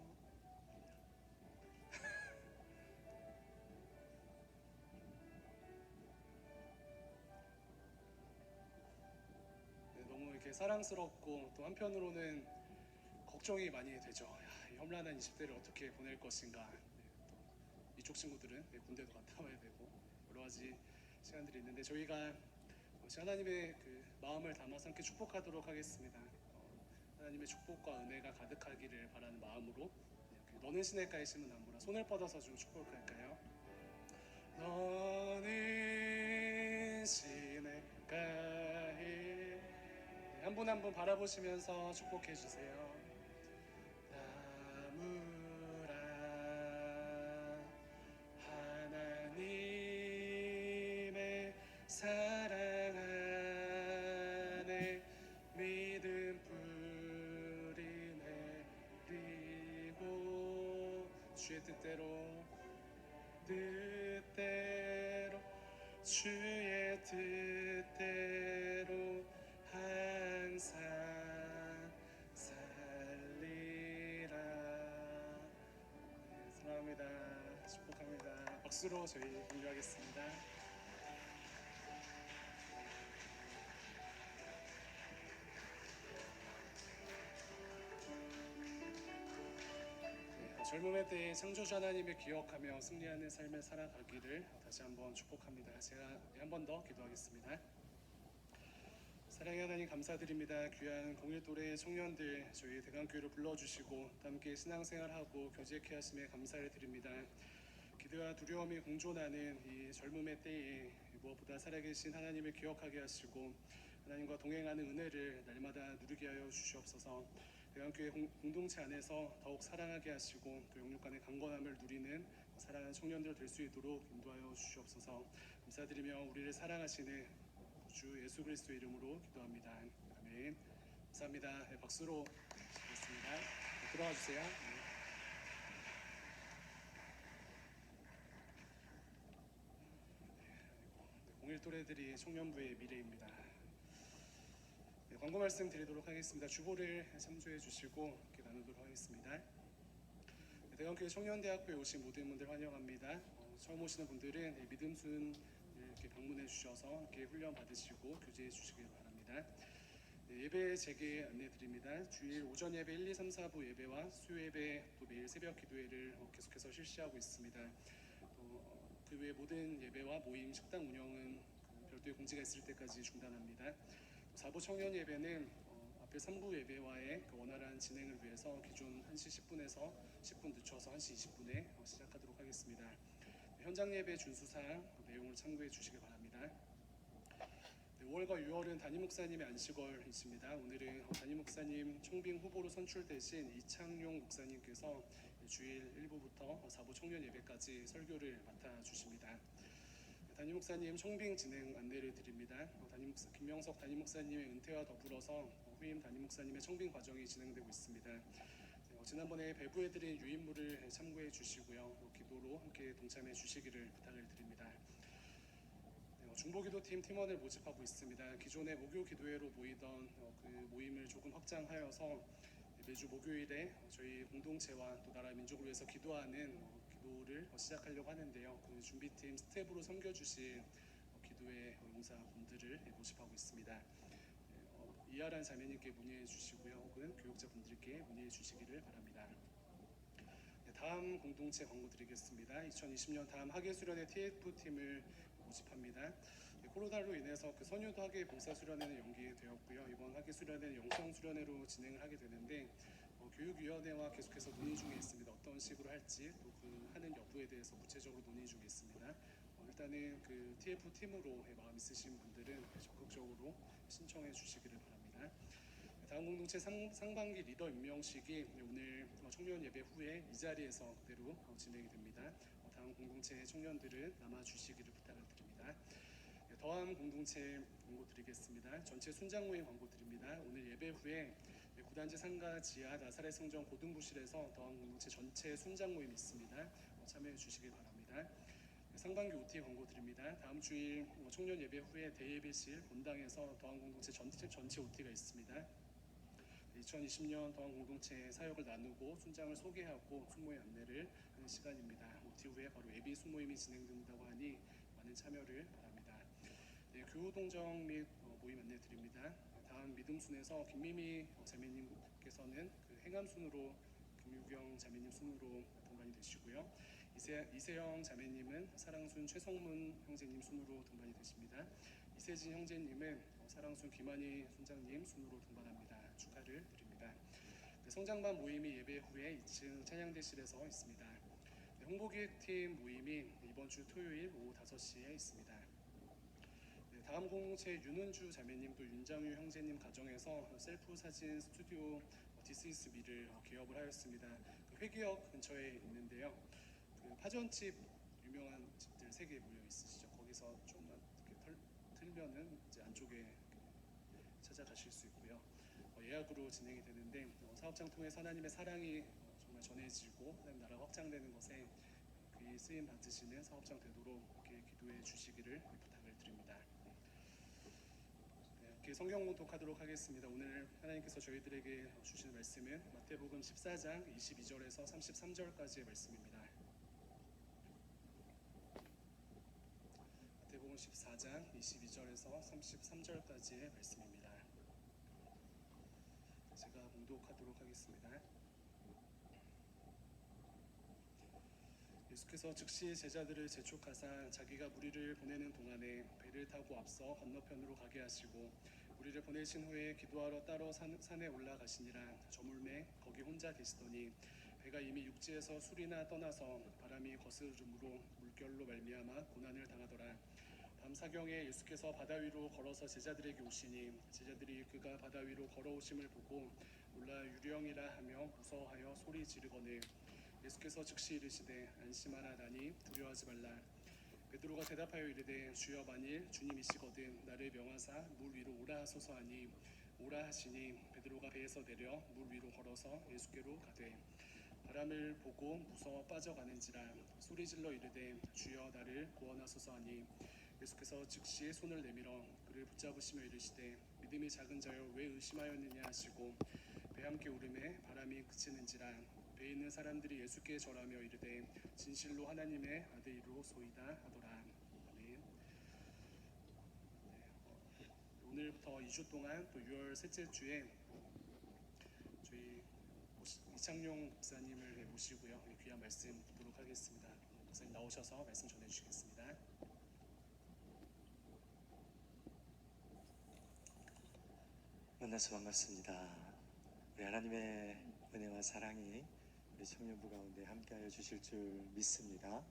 네, 너무 이렇게 사랑스럽고 또 한편으로는 걱정이 많이 되죠. 야, 이 험난한 20대를 어떻게 보낼 것인가. 네, 또 이쪽 친구들은 군대도 갔다 와야 되고 여러 가지 시간들이 있는데 저희가 하나님의 마음을 담아서 함께 축복하도록 하겠습니다. 하나님의 축복과 은혜가 가득하기를 바라는 마음으로 너는 시냇가에 심은 나무라 손을 뻗어서 좀 축복할까요? 너는 시냇가에 한 분 한 분 바라보시면서 축복해 주세요. 나무라 하나님의 사랑 안에 믿음 뿌리 내리고 주의 뜻대로 주의 뜻대로 항상 살리라. 박수로 저희 공유하겠습니다. 젊음의 때에 창조주 하나님을 기억하며 승리하는 삶을 살아가기를 다시 한번 축복합니다. 제가 한 번 더 기도하겠습니다. 사랑의 하나님 감사드립니다. 귀한 01또래 청년들 저희 대강교회로 불러주시고 함께 신앙생활하고 교제케 하심에 감사를 드립니다. 기대와 두려움이 공존하는 이 젊음의 때에 무엇보다 살아계신 하나님을 기억하게 하시고 하나님과 동행하는 은혜를 날마다 누리게 하여 주시옵소서. 대강교회 공동체 안에서 더욱 사랑하게 하시고 또 영육 간의 강건함을 누리는 사랑하는 청년들 될 수 있도록 인도하여 주시옵소서. 감사드리며 우리를 사랑하시는 주 예수 그리스도의 이름으로 기도합니다. 아멘. 감사합니다. 네, 박수로 드리겠습니다. 네, 들어가 주세요. 네, 01또래들이 청년부의 미래입니다. 네, 광고 말씀 드리도록 하겠습니다. 주보를 참조해 주시고 이렇게 나누도록 하겠습니다. 네, 대강교회 청년대학교에 오신 모든 분들 환영합니다. 처음 오시는 분들은 믿음순 이렇게 방문해 주셔서 이렇게 훈련 받으시고 교제해 주시길 바랍니다. 네, 예배 재개 안내 드립니다. 주일 오전 예배 1, 2, 3, 4부 예배와 수요 예배 또 매일 새벽 기도회를 계속해서 실시하고 있습니다. 또 그 외 모든 예배와 모임, 식당 운영은 별도의 공지가 있을 때까지 중단합니다. 4부 청년 예배는 앞에 3부 예배와의 원활한 진행을 위해서 기존 1시 10분에서 10분 늦춰서 1시 20분에 시작하도록 하겠습니다. 현장 예배 준수사항 내용을 참고해 주시기 바랍니다. 5월과 6월은 담임 목사님의 안식월이십니다. 오늘은 담임 목사님 총빙 후보로 선출되신 이창용 목사님께서 주일 1부부터 4부 청년 예배까지 설교를 맡아주십니다. 담임 목사님 총빙 진행 안내를 드립니다. 김명석 담임 목사님의 은퇴와 더불어서 후임 담임 목사님의 청빙 과정이 진행되고 있습니다. 지난번에 배부해드린 유인물을 참고해 주시고요. 기도로 함께 동참해 주시기를 부탁을 드립니다. 중보기도팀 팀원을 모집하고 있습니다. 기존의 목요 기도회로 모이던 그 모임을 조금 확장하여서 매주 목요일에 저희 공동체와 또 나라 민족을 위해서 기도하는 기도를 시작하려고 하는데요. 그 준비팀 스텝으로 섬겨주실 기도회 용사분들을 모집하고 있습니다. 이하란 자매님께 문의해 주시고요. 혹은 교육자분들께 문의해 주시기를 바랍니다. 다음 공동체 광고 드리겠습니다. 2020년 다음 학예수련회 TF팀을 모집합니다. 코로나로 인해서 그 선유도 학예 봉사수련회는 연기되었고요. 이번 학예수련회는 영성수련회로 진행을 하게 되는데 교육위원회와 계속해서 논의 중에 있습니다. 어떤 식으로 할지 또 그 하는 여부에 대해서 구체적으로 논의 중에 있습니다. 일단은 그 TF팀으로 마음 있으신 분들은 적극적으로 신청해 주시기를 바랍니다. 다음 공동체 상반기 리더 임명식이 오늘 청년 예배 후에 이 자리에서 그대로 진행이 됩니다. 다음 공동체 청년들은 남아주시기를 부탁을 드립니다. 더함 공동체 광고 드리겠습니다. 전체 순장 모임 광고 드립니다. 오늘 예배 후에 구단지 상가 지하 나사렛 성전 고등부실에서 더함 공동체 전체 순장 모임이 있습니다. 참여해 주시길 바랍니다. 상반기 OT 광고 드립니다. 다음 주일 청년 예배 후에 대예배실 본당에서 더함 공동체 전체 OT가 있습니다. 2020년 더한 공동체 사역을 나누고 순장을 소개하고 순모의 안내를 하는 시간입니다. OT 후에 바로 예비 순모임이 진행된다고 하니 많은 참여를 바랍니다. 네, 교우동정 및 모임 안내 드립니다. 다음 믿음순에서 김미미 자매님께서는 그 행암순으로 김유경 자매님 순으로 동반이 되시고요. 이세영 자매님은 사랑순 최성문 형제님 순으로 동반이 되십니다. 이세진 형제님은 사랑순 김한희 순장님 순으로 동반합니다. 축하를 드립니다. 성장반 모임이 예배 후에 2층 찬양대실에서 있습니다. 홍보기획팀 모임이 이번 주 토요일 오후 5시에 있습니다. 다음 공동체 윤은주 자매님도 윤장유 형제님 가정에서 셀프 사진 스튜디오 디스이스미를 개업을 하였습니다. 그 회기역 근처에 있는데요. 그 파전집 유명한 집들 3개 모여 있으시죠. 거기서 좀만 이렇게 틀면은 이제 안쪽에 찾아가실 수 있고요. 예약으로 진행이 되는데 사업장 통해 하나님의 사랑이 정말 전해지고 하나님 나라가 확장되는 것에 그 쓰임 받으시는 사업장 되도록 이렇게 기도해 주시기를 부탁을 드립니다. 이렇게 성경 공독하도록 하겠습니다. 오늘 하나님께서 저희들에게 주신 말씀은 마태복음 14장 22절에서 33절까지의 말씀입니다. 16장 22절에서 33절까지의 말씀입니다. 제가 봉독하도록 하겠습니다. 예수께서 즉시 제자들을 재촉하사 자기가 무리를 보내는 동안에 배를 타고 앞서 건너편으로 가게 하시고 무리를 보내신 후에 기도하러 따로 산에 올라가시니라. 저물매 거기 혼자 계시더니 배가 이미 육지에서 술이나 떠나서 바람이 거스름으로 물결로 말미암아 고난을 당하더라. 밤사경에 예수께서 바다 위로 걸어서 제자들에게 오시니 제자들이 그가 바다 위로 걸어오심을 보고 놀라 유령이라 하며 무서워하여 소리 지르거늘 예수께서 즉시 이르시되 안심하라 나니 두려워하지 말라. 베드로가 대답하여 이르되 주여 만일 주님이시거든 나를 명하사 물 위로 오라 하소서 하니 오라 하시니 베드로가 배에서 내려 물 위로 걸어서 예수께로 가되 바람을 보고 무서워 빠져가는지라 소리질러 이르되 주여 나를 구원하소서 하니 예수께서 즉시 손을 내밀어 그를 붙잡으시며 이르시되 믿음이 작은 자여 왜 의심하였느냐 하시고 배 함께 오름에 바람이 그치는지라. 배에 있는 사람들이 예수께 절하며 이르되 진실로 하나님의 아들이로소이다 하더라. 아멘. 오늘부터 2주 동안 또 6월 셋째 주에 저희 이창용 목사님을 모시고요 귀한 말씀 듣도록 하겠습니다. 목사님 나오셔서 말씀 전해주시겠습니다. 만나서 반갑습니다. 우리 하나님의 은혜와 사랑이 우리 청년부 가운데 함께하여 주실 줄 믿습니다.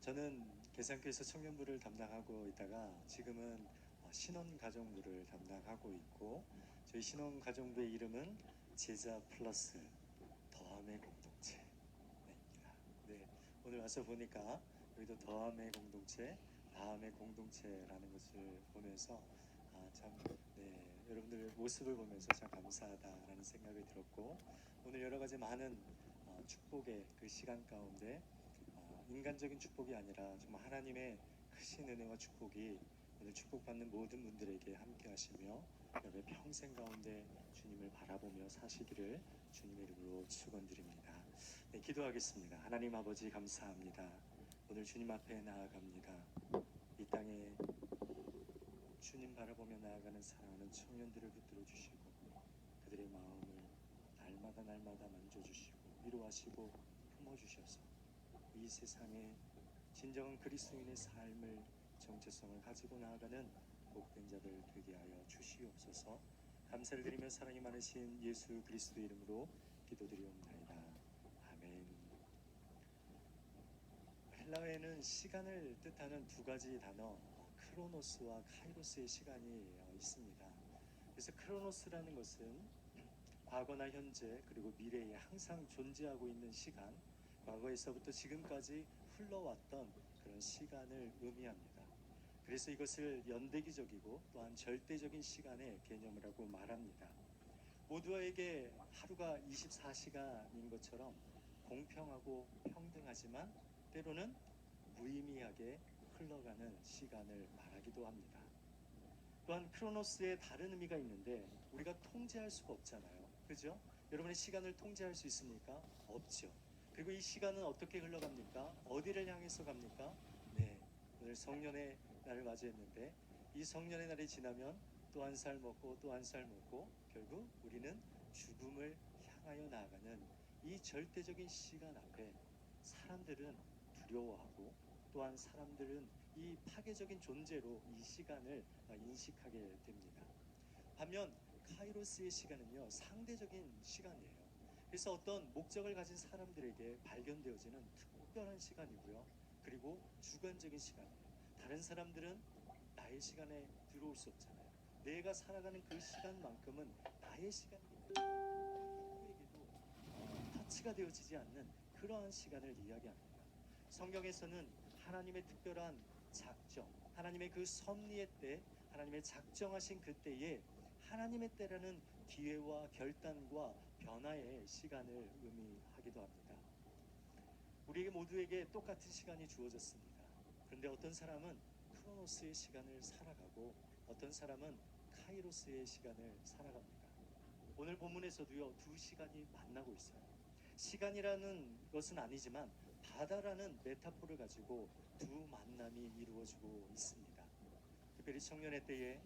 저는 계산교에서 청년부를 담당하고 있다가 지금은 신혼가정부를 담당하고 있고 저희 신혼가정부의 이름은 제자 플러스 더함의 공동체입니다. 네, 오늘 와서 보니까 여기도 더함의 공동체, 다함의 공동체라는 것을 보면서 여러분들 모습을 보면서 참 감사하다라는 생각이 들었고 오늘 여러 가지 많은 축복의 그 시간 가운데 인간적인 축복이 아니라 정말 하나님의 크신 은혜와 축복이 오늘 축복받는 모든 분들에게 함께 하시며 여러분의 평생 가운데 주님을 바라보며 사시기를 주님의 이름으로 축원드립니다. 네, 기도하겠습니다. 하나님 아버지 감사합니다. 오늘 주님 앞에 나아갑니다. 이 땅에 주님 바라보며 나아가는 사랑하는 청년들을 붙들어 주시고 그들의 마음을 날마다 만져주시고 위로하시고 품어주셔서 이 세상에 진정한 그리스도인의 삶을 정체성을 가지고 나아가는 복된 자들 되게 하여 주시옵소서. 감사를 드리며 사랑이 많으신 예수 그리스도 이름으로 기도드리옵나이다. 아멘. 헬라어에는 시간을 뜻하는 두 가지 단어 크로노스와 카이로스의 시간이 있습니다. 그래서 크로노스라는 것은 과거나 현재 그리고 미래에 항상 존재하고 있는 시간, 과거에서부터 지금까지 흘러왔던 그런 시간을 의미합니다. 그래서 이것을 연대기적이고 또한 절대적인 시간의 개념이라고 말합니다. 모두에게 하루가 24시간인 것처럼 공평하고 평등하지만 때로는 무의미하게 흘러가는 시간을 말하기도 합니다. 또한 크로노스의 다른 의미가 있는데 우리가 통제할 수가 없잖아요. 그죠? 여러분의 시간을 통제할 수 있습니까? 없죠. 그리고 이 시간은 어떻게 흘러갑니까? 어디를 향해서 갑니까? 네, 오늘 성년의 날을 맞이했는데 이 성년의 날이 지나면 또 한 살 먹고 또 한 살 먹고 결국 우리는 죽음을 향하여 나아가는 이 절대적인 시간 앞에 사람들은 두려워하고 또한 사람들은 이 파괴적인 존재로 이 시간을 인식하게 됩니다. 반면 카이로스의 시간은요 상대적인 시간이에요. 그래서 어떤 목적을 가진 사람들에게 발견되어지는 특별한 시간이고요. 그리고 주관적인 시간이에요. 다른 사람들은 나의 시간에 들어올 수 없잖아요. 내가 살아가는 그 시간만큼은 나의 시간이기 때문에 누구에게도 터치가 되어지지 않는 그러한 시간을 이야기합니다. 성경에서는 하나님의 특별한 작정, 하나님의 그 섭리의 때, 하나님의 작정하신 그 때에 하나님의 때라는 기회와 결단과 변화의 시간을 의미하기도 합니다. 우리에게 모두에게 똑같은 시간이 주어졌습니다. 그런데 어떤 사람은 크로노스의 시간을 살아가고 어떤 사람은 카이로스의 시간을 살아갑니다. 오늘 본문에서도요 두 시간이 만나고 있어요. 시간이라는 것은 아니지만 바다라는 메타포를 가지고 두 만남이 이루어지고 있습니다. 특별히 청년의 때에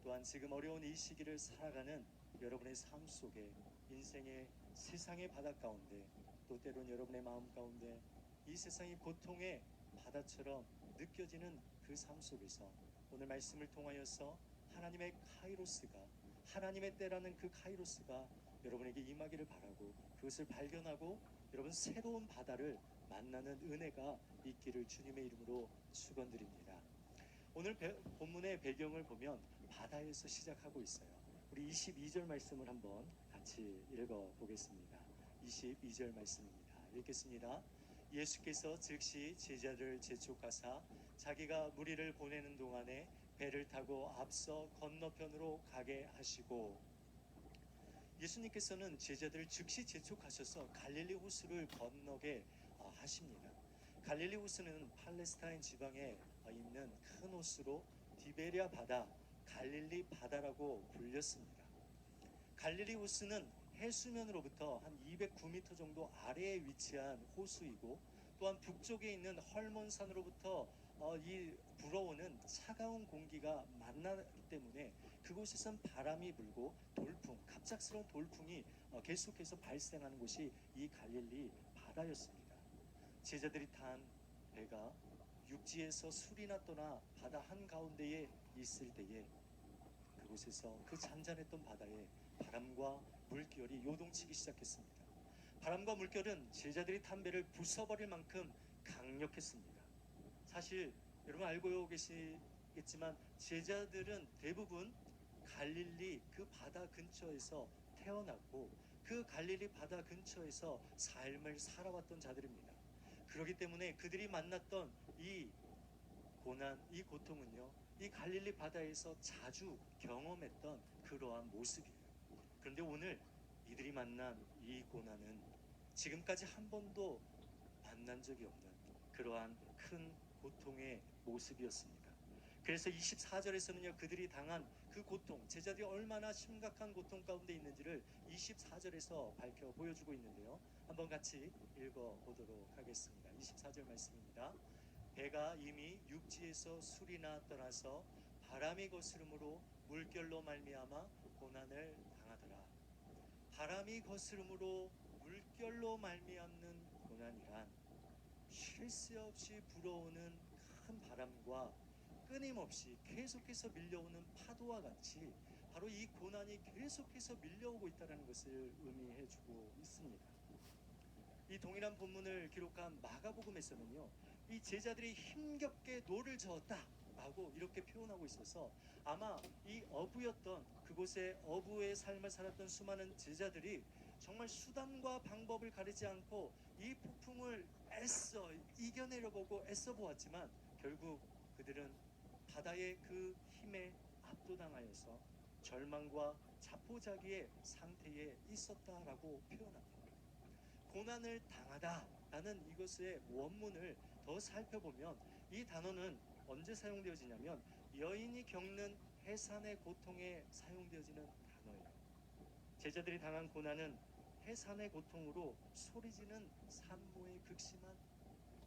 또한 지금 어려운 이 시기를 살아가는 여러분의 삶 속에 인생의 세상의 바다 가운데 또 때론 여러분의 마음 가운데 이 세상이 고통의 바다처럼 느껴지는 그 삶 속에서 오늘 말씀을 통하여서 하나님의 카이로스가 하나님의 때라는 그 카이로스가 여러분에게 임하기를 바라고 그것을 발견하고 여러분 새로운 바다를 만나는 은혜가 있기를 주님의 이름으로 축원드립니다. 오늘 본문의 배경을 보면 바다에서 시작하고 있어요. 우리 22절 말씀을 한번 같이 읽어 보겠습니다. 22절 말씀입니다. 읽겠습니다. 예수께서 즉시 제자들을 재촉하사 자기가 무리를 보내는 동안에 배를 타고 앞서 건너편으로 가게 하시고 예수님께서는 제자들을 즉시 재촉하셔서 갈릴리 호수를 건너게 하십니다. 갈릴리 호수는 팔레스타인 지방에 있는 큰 호수로 디베리아 바다, 갈릴리 바다라고 불렸습니다. 갈릴리 호수는 해수면으로부터 한 209m 정도 아래에 위치한 호수이고 또한 북쪽에 있는 헐몬산으로부터 이 불어오는 차가운 공기가 만나기 때문에 그곳에선 바람이 불고 돌풍, 갑작스러운 돌풍이 계속해서 발생하는 곳이 이 갈릴리 바다였습니다. 제자들이 탄 배가 육지에서 술이나 떠나 바다 한가운데에 있을 때에 그곳에서 그 잔잔했던 바다에 바람과 물결이 요동치기 시작했습니다. 바람과 물결은 제자들이 탄 배를 부숴버릴 만큼 강력했습니다. 사실 여러분 알고 계시겠지만 제자들은 대부분 갈릴리 그 바다 근처에서 태어났고 그 갈릴리 바다 근처에서 삶을 살아왔던 자들입니다. 그렇기 때문에 그들이 만났던 이 고난, 이 고통은요, 이 갈릴리 바다에서 자주 경험했던 그러한 모습이에요. 그런데 오늘 이들이 만난 이 고난은 지금까지 한 번도 만난 적이 없는 그러한 큰 고통의 모습이었습니다. 그래서 24절에서는요, 그들이 당한 그 고통, 제자들이 얼마나 심각한 고통 가운데 있는지를 24절에서 밝혀 보여주고 있는데요. 한번 같이 읽어보도록 하겠습니다. 24절 말씀입니다. 배가 이미 육지에서 술이나 떠나서 바람이 거스름으로 물결로 말미암아 고난을 당하더라. 바람이 거스름으로 물결로 말미암는 고난이란 쉴 새 없이 불어오는 큰 바람과 끊임없이 계속해서 밀려오는 파도와 같이 바로 이 고난이 계속해서 밀려오고 있다는 것을 의미해주고 있습니다. 이 동일한 본문을 기록한 마가복음에서는요, 이 제자들이 힘겹게 노를 저었다라고 이렇게 표현하고 있어서 아마 이 어부였던 그곳에 어부의 삶을 살았던 수많은 제자들이 정말 수단과 방법을 가리지 않고 이 폭풍을 애써 이겨내려 보고 애써 보았지만 결국 그들은 바다의 그 힘에 압도당하여서 절망과 자포자기의 상태에 있었다라고 표현합니다. 고난을 당하다라는 이것의 원문을 더 살펴보면 이 단어는 언제 사용되어지냐면 여인이 겪는 해산의 고통에 사용되어지는 단어예요. 제자들이 당한 고난은 해산의 고통으로 소리지는 산모의 극심한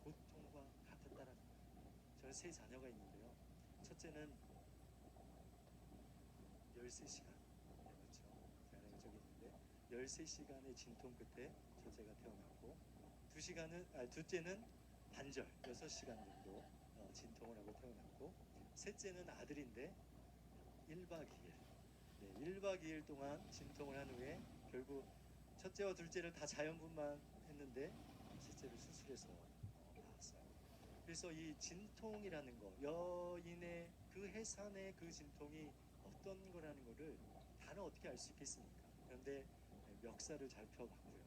고통과 같았다라는 거예요. 저는 세 자녀가 있는데요. 첫째는 13시간, 그렇죠? 제 아내가 저기 있는데 13시간의 진통 끝에 첫째가 태어났고 둘째는 반절 6시간 정도 진통을 하고 태어났고 셋째는 아들인데 1박 2일 1박 2일 동안 진통을 한 후에 결국 첫째와 둘째를 다 자연분만 했는데 셋째를 수술해서 낳았어요. 그래서 이 진통이라는 거, 여인의 그 해산의 그 진통이 어떤 거라는 거를 다는 어떻게 알 수 있겠습니까? 그런데 멱살을 잘 펴봤고요.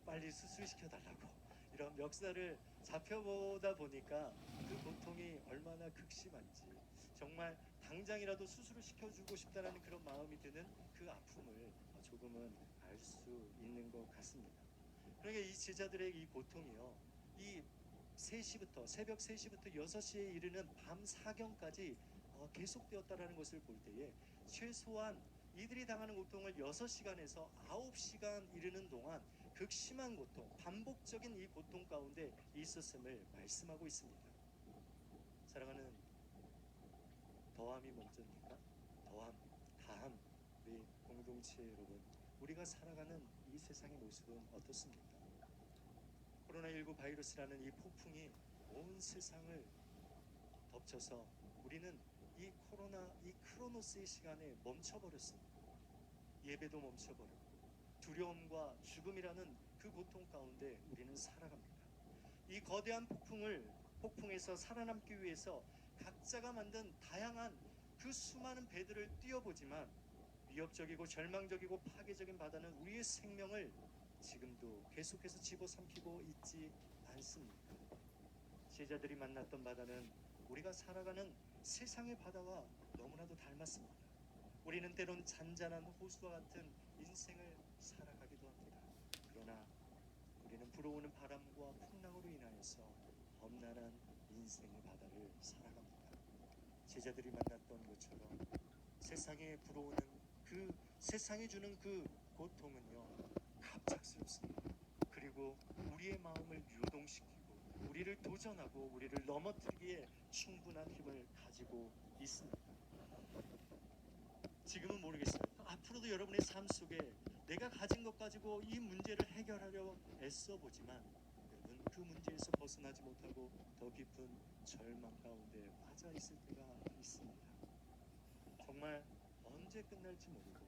빨리 수술시켜 달라고 이런 멱살을 잡혀보다 보니까 그 고통이 얼마나 극심한지 정말 당장이라도 수술을 시켜주고 싶다는 그런 마음이 드는 그 아픔을 조금은 알 수 있는 것 같습니다. 그러니까 이 제자들의 이 고통이요, 이 3시부터 새벽 3시부터 6시에 이르는 밤 사경까지 계속되었다라는 것을 볼 때에 최소한 이들이 당하는 고통을 6시간에서 9시간 이르는 동안 극심한 고통, 반복적인 이 고통 가운데 있었음을 말씀하고 있습니다. 사랑하는 더함이 먼저입니까? 더함, 다함. 우리 공동체 여러분, 우리가 살아가는 이 세상의 모습은 어떻습니까? 코로나19 바이러스라는 이 폭풍이 온 세상을 덮쳐서 우리는 이 코로나, 이 크로노스의 시간에 멈춰버렸습니다. 예배도 멈춰버렸고 두려움과 죽음이라는 그 고통 가운데 우리는 살아갑니다. 이 거대한 폭풍에서 살아남기 위해서 각자가 만든 다양한 그 수많은 배들을 띄워보지만 위협적이고 절망적이고 파괴적인 바다는 우리의 생명을 지금도 계속해서 집어삼키고 있지 않습니까? 제자들이 만났던 바다는 우리가 살아가는 세상의 바다와 너무나도 닮았습니다. 우리는 때론 잔잔한 호수와 같은 인생을 살아가기도 합니다. 그러나 우리는 불어오는 바람과 풍랑으로 인하여서 험난한 인생의 바다를 살아갑니다. 제자들이 만났던 것처럼 세상에 불어오는 그 세상이 주는 그 고통은요 갑작스럽습니다. 그리고 우리의 마음을 유동시키고 우리를 도전하고 우리를 넘어뜨리기에 충분한 힘을 가지고 있습니다. 지금은 모르겠어요. 앞으로도 여러분의 삶 속에 내가 가진 것 가지고 이 문제를 해결하려 애써보지만 여러분 그 문제에서 벗어나지 못하고 더 깊은 절망 가운데 빠져 있을 때가 있습니다. 정말 언제 끝날지 모르고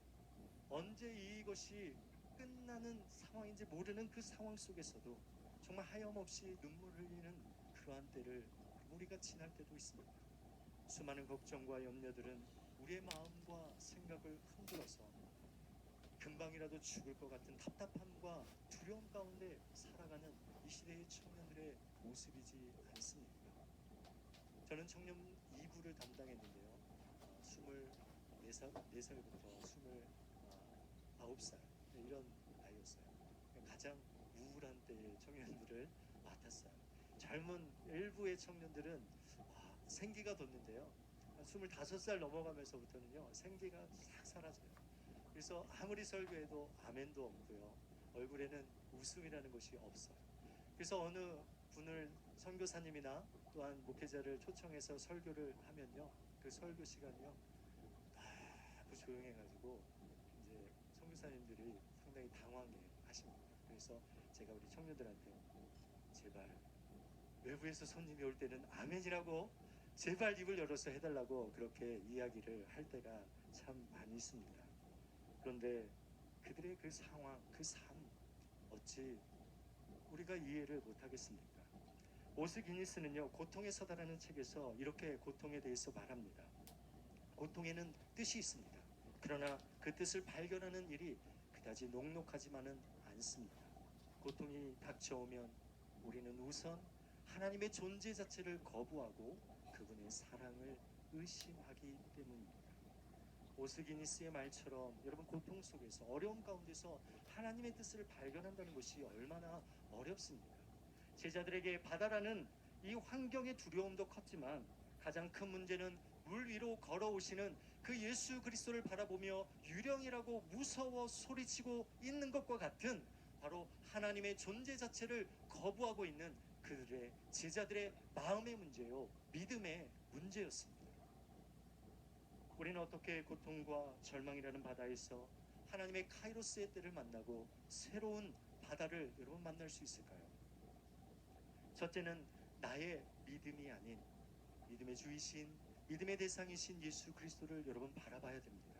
언제 이것이 끝나는 상황인지 모르는 그 상황 속에서도 정말 하염없이 눈물 흘리는 그러한 때를 우리가 지날 때도 있습니다. 수많은 걱정과 염려들은 우리의 마음과 생각을 흔들어서 금방이라도 죽을 것 같은 답답함과 두려움 가운데 살아가는 이 시대의 청년들의 모습이지 않습니까? 저는 청년 2부를 담당했는데요. 24살부터 29살 이런 나이였어요. 가장 우울한 때의 청년들을 맡았어요. 젊은 일부의 청년들은 생기가 돋는데요. 한 25살 넘어가면서부터는요 생기가 싹 사라져요. 그래서 아무리 설교해도 아멘도 없고요. 얼굴에는 웃음이라는 것이 없어요. 그래서 어느 분을 선교사님이나 또한 목회자를 초청해서 설교를 하면요. 그 설교 시간이요. 너무 조용해가지고 이제 선교사님들이 상당히 당황해 하십니다. 그래서 제가 우리 청년들한테 제발 외부에서 손님이 올 때는 아멘이라고 제발 입을 열어서 해달라고 그렇게 이야기를 할 때가 참 많이 있습니다. 그런데 그들의 그 상황, 그 삶 어찌 우리가 이해를 못하겠습니까? 오스기니스는요 고통에 서다라는 책에서 이렇게 고통에 대해서 말합니다. 고통에는 뜻이 있습니다. 그러나 그 뜻을 발견하는 일이 그다지 녹록하지만은 않습니다. 고통이 닥쳐오면 우리는 우선 하나님의 존재 자체를 거부하고 그분의 사랑을 의심하기 때문입니다. 오스기니스의 말처럼 여러분 고통 속에서 어려움 가운데서 하나님의 뜻을 발견한다는 것이 얼마나 어렵습니까? 제자들에게 바다라는 이 환경의 두려움도 컸지만 가장 큰 문제는 물 위로 걸어오시는 그 예수 그리스도를 바라보며 유령이라고 무서워 소리치고 있는 것과 같은 바로 하나님의 존재 자체를 거부하고 있는 그들의 제자들의 마음의 문제요, 믿음의 문제였습니다. 우리는 어떻게 고통과 절망이라는 바다에서 하나님의 카이로스의 때를 만나고 새로운 바다를 여러분 만날 수 있을까요? 첫째는 나의 믿음이 아닌 믿음의 주이신, 믿음의 대상이신 예수 그리스도를 여러분 바라봐야 됩니다.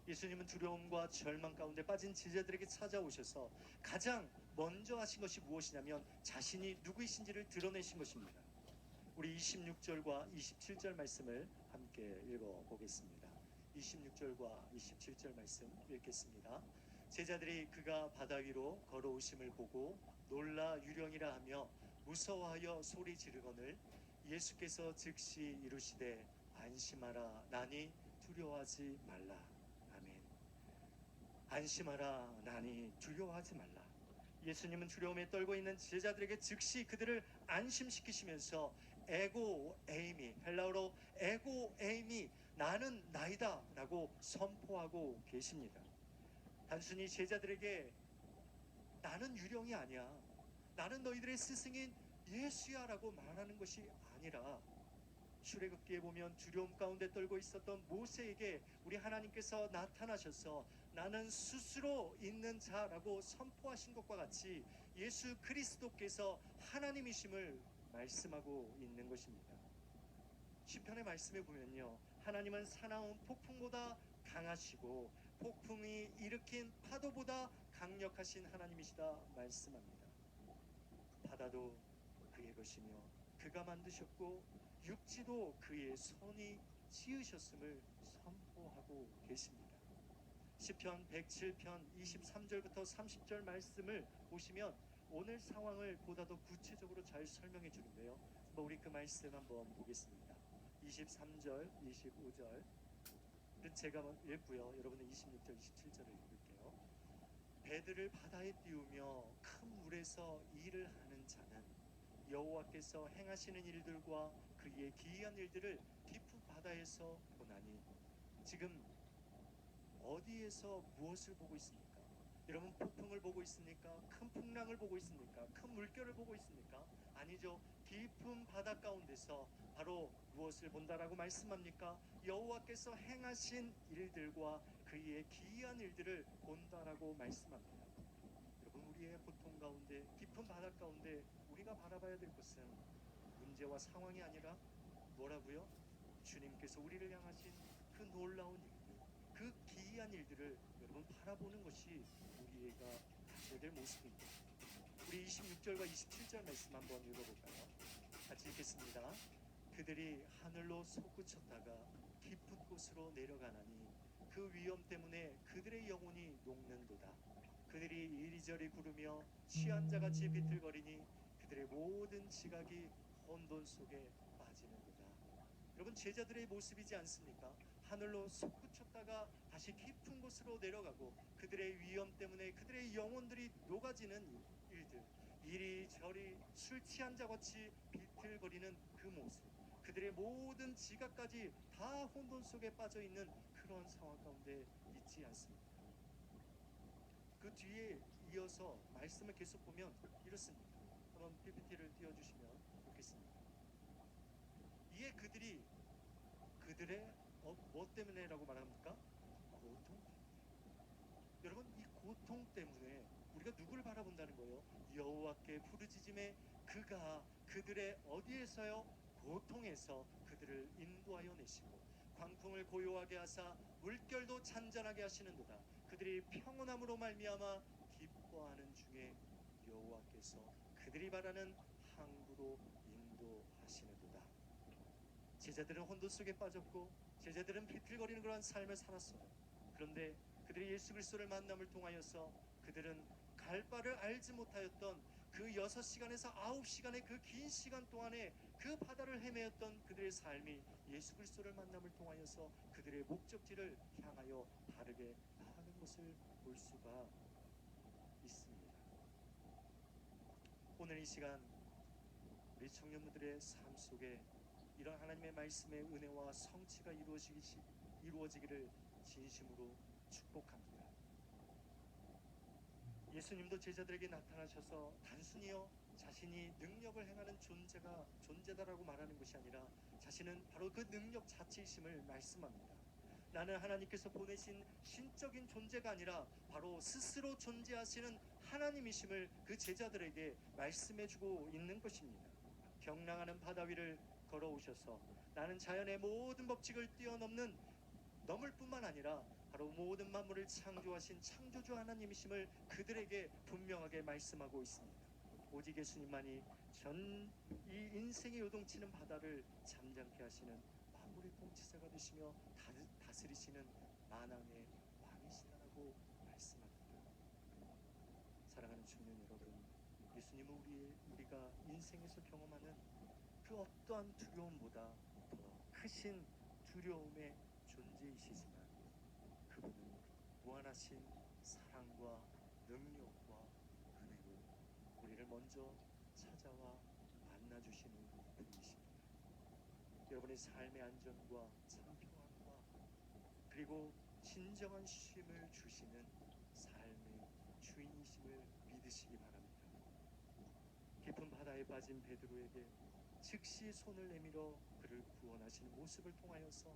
예수님은 두려움과 절망 가운데 빠진 제자들에게 찾아오셔서 가장 먼저 하신 것이 무엇이냐면 자신이 누구이신지를 드러내신 것입니다. 우리 26절과 27절 말씀을 함께 읽어보겠습니다. 26절과 27절 말씀 읽겠습니다. 제자들이 그가 바다 위로 걸어오심을 보고 놀라 유령이라 하며 무서워하여 소리 지르거늘 예수께서 즉시 이르시되 안심하라 나니 두려워하지 말라. 아멘. 안심하라 나니 두려워하지 말라. 예수님은 두려움에 떨고 있는 제자들에게 즉시 그들을 안심시키시면서 에고 에이미, 헬라어로 에고 에이미, 나는 나이다 라고 선포하고 계십니다. 단순히 제자들에게 나는 유령이 아니야, 나는 너희들의 스승인 예수야 라고 말하는 것이 아니라 출애굽기에 보면 두려움 가운데 떨고 있었던 모세에게 우리 하나님께서 나타나셔서 나는 스스로 있는 자라고 선포하신 것과 같이 예수 그리스도께서 하나님이심을 말씀하고 있는 것입니다. 시편의 말씀에 보면요, 하나님은 사나운 폭풍보다 강하시고 폭풍이 일으킨 파도보다 강력하신 하나님이시다 말씀합니다. 바다도 그의 것이며 그가 만드셨고 육지도 그의 손이 지으셨음을 선포하고 계십니다. 시편 107편 23절부터 30절 말씀을 보시면 오늘 상황을 보다 더 구체적으로 잘 설명해 주는데요. 우리 그 말씀 한번 보겠습니다. 23절, 25절 제가 읽고요. 여러분은 26절, 27절을 읽을게요. 배들을 바다에 띄우며 큰 물에서 일을 하는 자는 여호와께서 행하시는 일들과 그의 기이한 일들을 깊은 바다에서 보나니. 지금 어디에서 무엇을 보고 있습니까? 여러분, 폭풍을 보고 있습니까? 큰 풍랑을 보고 있습니까? 큰 물결을 보고 있습니까? 아니죠. 깊은 바다 가운데서 바로 무엇을 본다라고 말씀합니까? 여호와께서 행하신 일들과 그의 기이한 일들을 본다라고 말씀합니다. 여러분, 우리의 고통 가운데, 깊은 바다 가운데 우리가 바라봐야 될 것은 문제와 상황이 아니라 뭐라고요? 주님께서 우리를 향하신 그 놀라운 일들, 그 기이한 일들을 여러분 바라보는 것이 우리가 가져야 될 모습입니다. 우리 26절과 27절 말씀 한번 읽어볼까요? 같이 읽겠습니다. 그들이 하늘로 솟구쳤다가 깊은 곳으로 내려가나니 그 위험 때문에 그들의 영혼이 녹는도다. 그들이 이리저리 구르며 취한 자같이 비틀거리니 그들의 모든 지각이 혼돈 속에 빠지는도다. 여러분, 제자들의 모습이지 않습니까? 하늘로 솟구쳤다가 다시 깊은 곳으로 내려가고 그들의 위험 때문에 그들의 영혼들이 녹아지는 일들, 이리저리 술 취한 자같이 비틀거리는 그 모습, 그들의 모든 지각까지 다 혼돈 속에 빠져있는 그런 상황 가운데 있지 않습니까? 그 뒤에 이어서 말씀을 계속 보면 이렇습니다. 한번 PPT를 띄워주시면 좋겠습니다. 이에 그들이 그들의 뭐 때문에라고 말합니까? 고통. 여러분, 이 고통 때문에 우리가 누구를 바라본다는 거예요? 여호와께 부르짖음에 그가 그들의 어디에서요? 고통에서 그들을 인도하여 내시고 광풍을 고요하게 하사 물결도 잔잔하게 하시는도다. 그들이 평온함으로 말미암아 기뻐하는 중에 여호와께서 그들이 바라는 항구로 인도하시는도다. 제자들은 혼돈 속에 빠졌고 제자들은 비틀거리는 그런 삶을 살았어요. 그런데 그들이 예수 그리스도를 만남을 통하여서 그들은 갈 바를 알지 못하였던 그 6시간에서 9시간의 그 긴 시간 동안에 그 바다를 헤매었던 그들의 삶이 예수 그리스도를 만남을 통하여서 그들의 목적지를 향하여 바르게 나아가는 것을 볼 수가 있습니다. 오늘 이 시간 우리 청년들의 삶 속에 이런 하나님의 말씀의 은혜와 성취가 이루어지기를 진심으로 축복합니다. 예수님도 제자들에게 나타나셔서 단순히요 자신이 능력을 행하는 존재다라고 말하는 것이 아니라 자신은 바로 그 능력 자체이심을 말씀합니다. 나는 하나님께서 보내신 신적인 존재가 아니라 바로 스스로 존재하시는 하나님이심을 그 제자들에게 말씀해주고 있는 것입니다. 경랑하는 바다 위를 걸어오셔서 나는 자연의 모든 법칙을 넘을 뿐만 아니라 바로 모든 만물을 창조하신 창조주 하나님이심을 그들에게 분명하게 말씀하고 있습니다. 오직 예수님만이 이 인생의 요동치는 바다를 잠잠케 하시는 만물의 통치자가 되시며 다스리시는 만왕의 왕이시라고 말씀합니다. 사랑하는 청년 여러분, 예수님은 우리가 인생에서 경험하는 그 어떠한 두려움보다 더 크신 두려움의 존재이시지만 그분은 무한하신 사랑과 능력과 은혜로 우리를 먼저 찾아와 만나주시는 분이십니다. 여러분의 삶의 안전과 참평안과 그리고 진정한 쉼을 주시는 삶의 주인이심을 믿으시기 바랍니다. 깊은 바다에 빠진 베드로에게 즉시 손을 내밀어 그를 그를 구원하시는 모습을 통하여서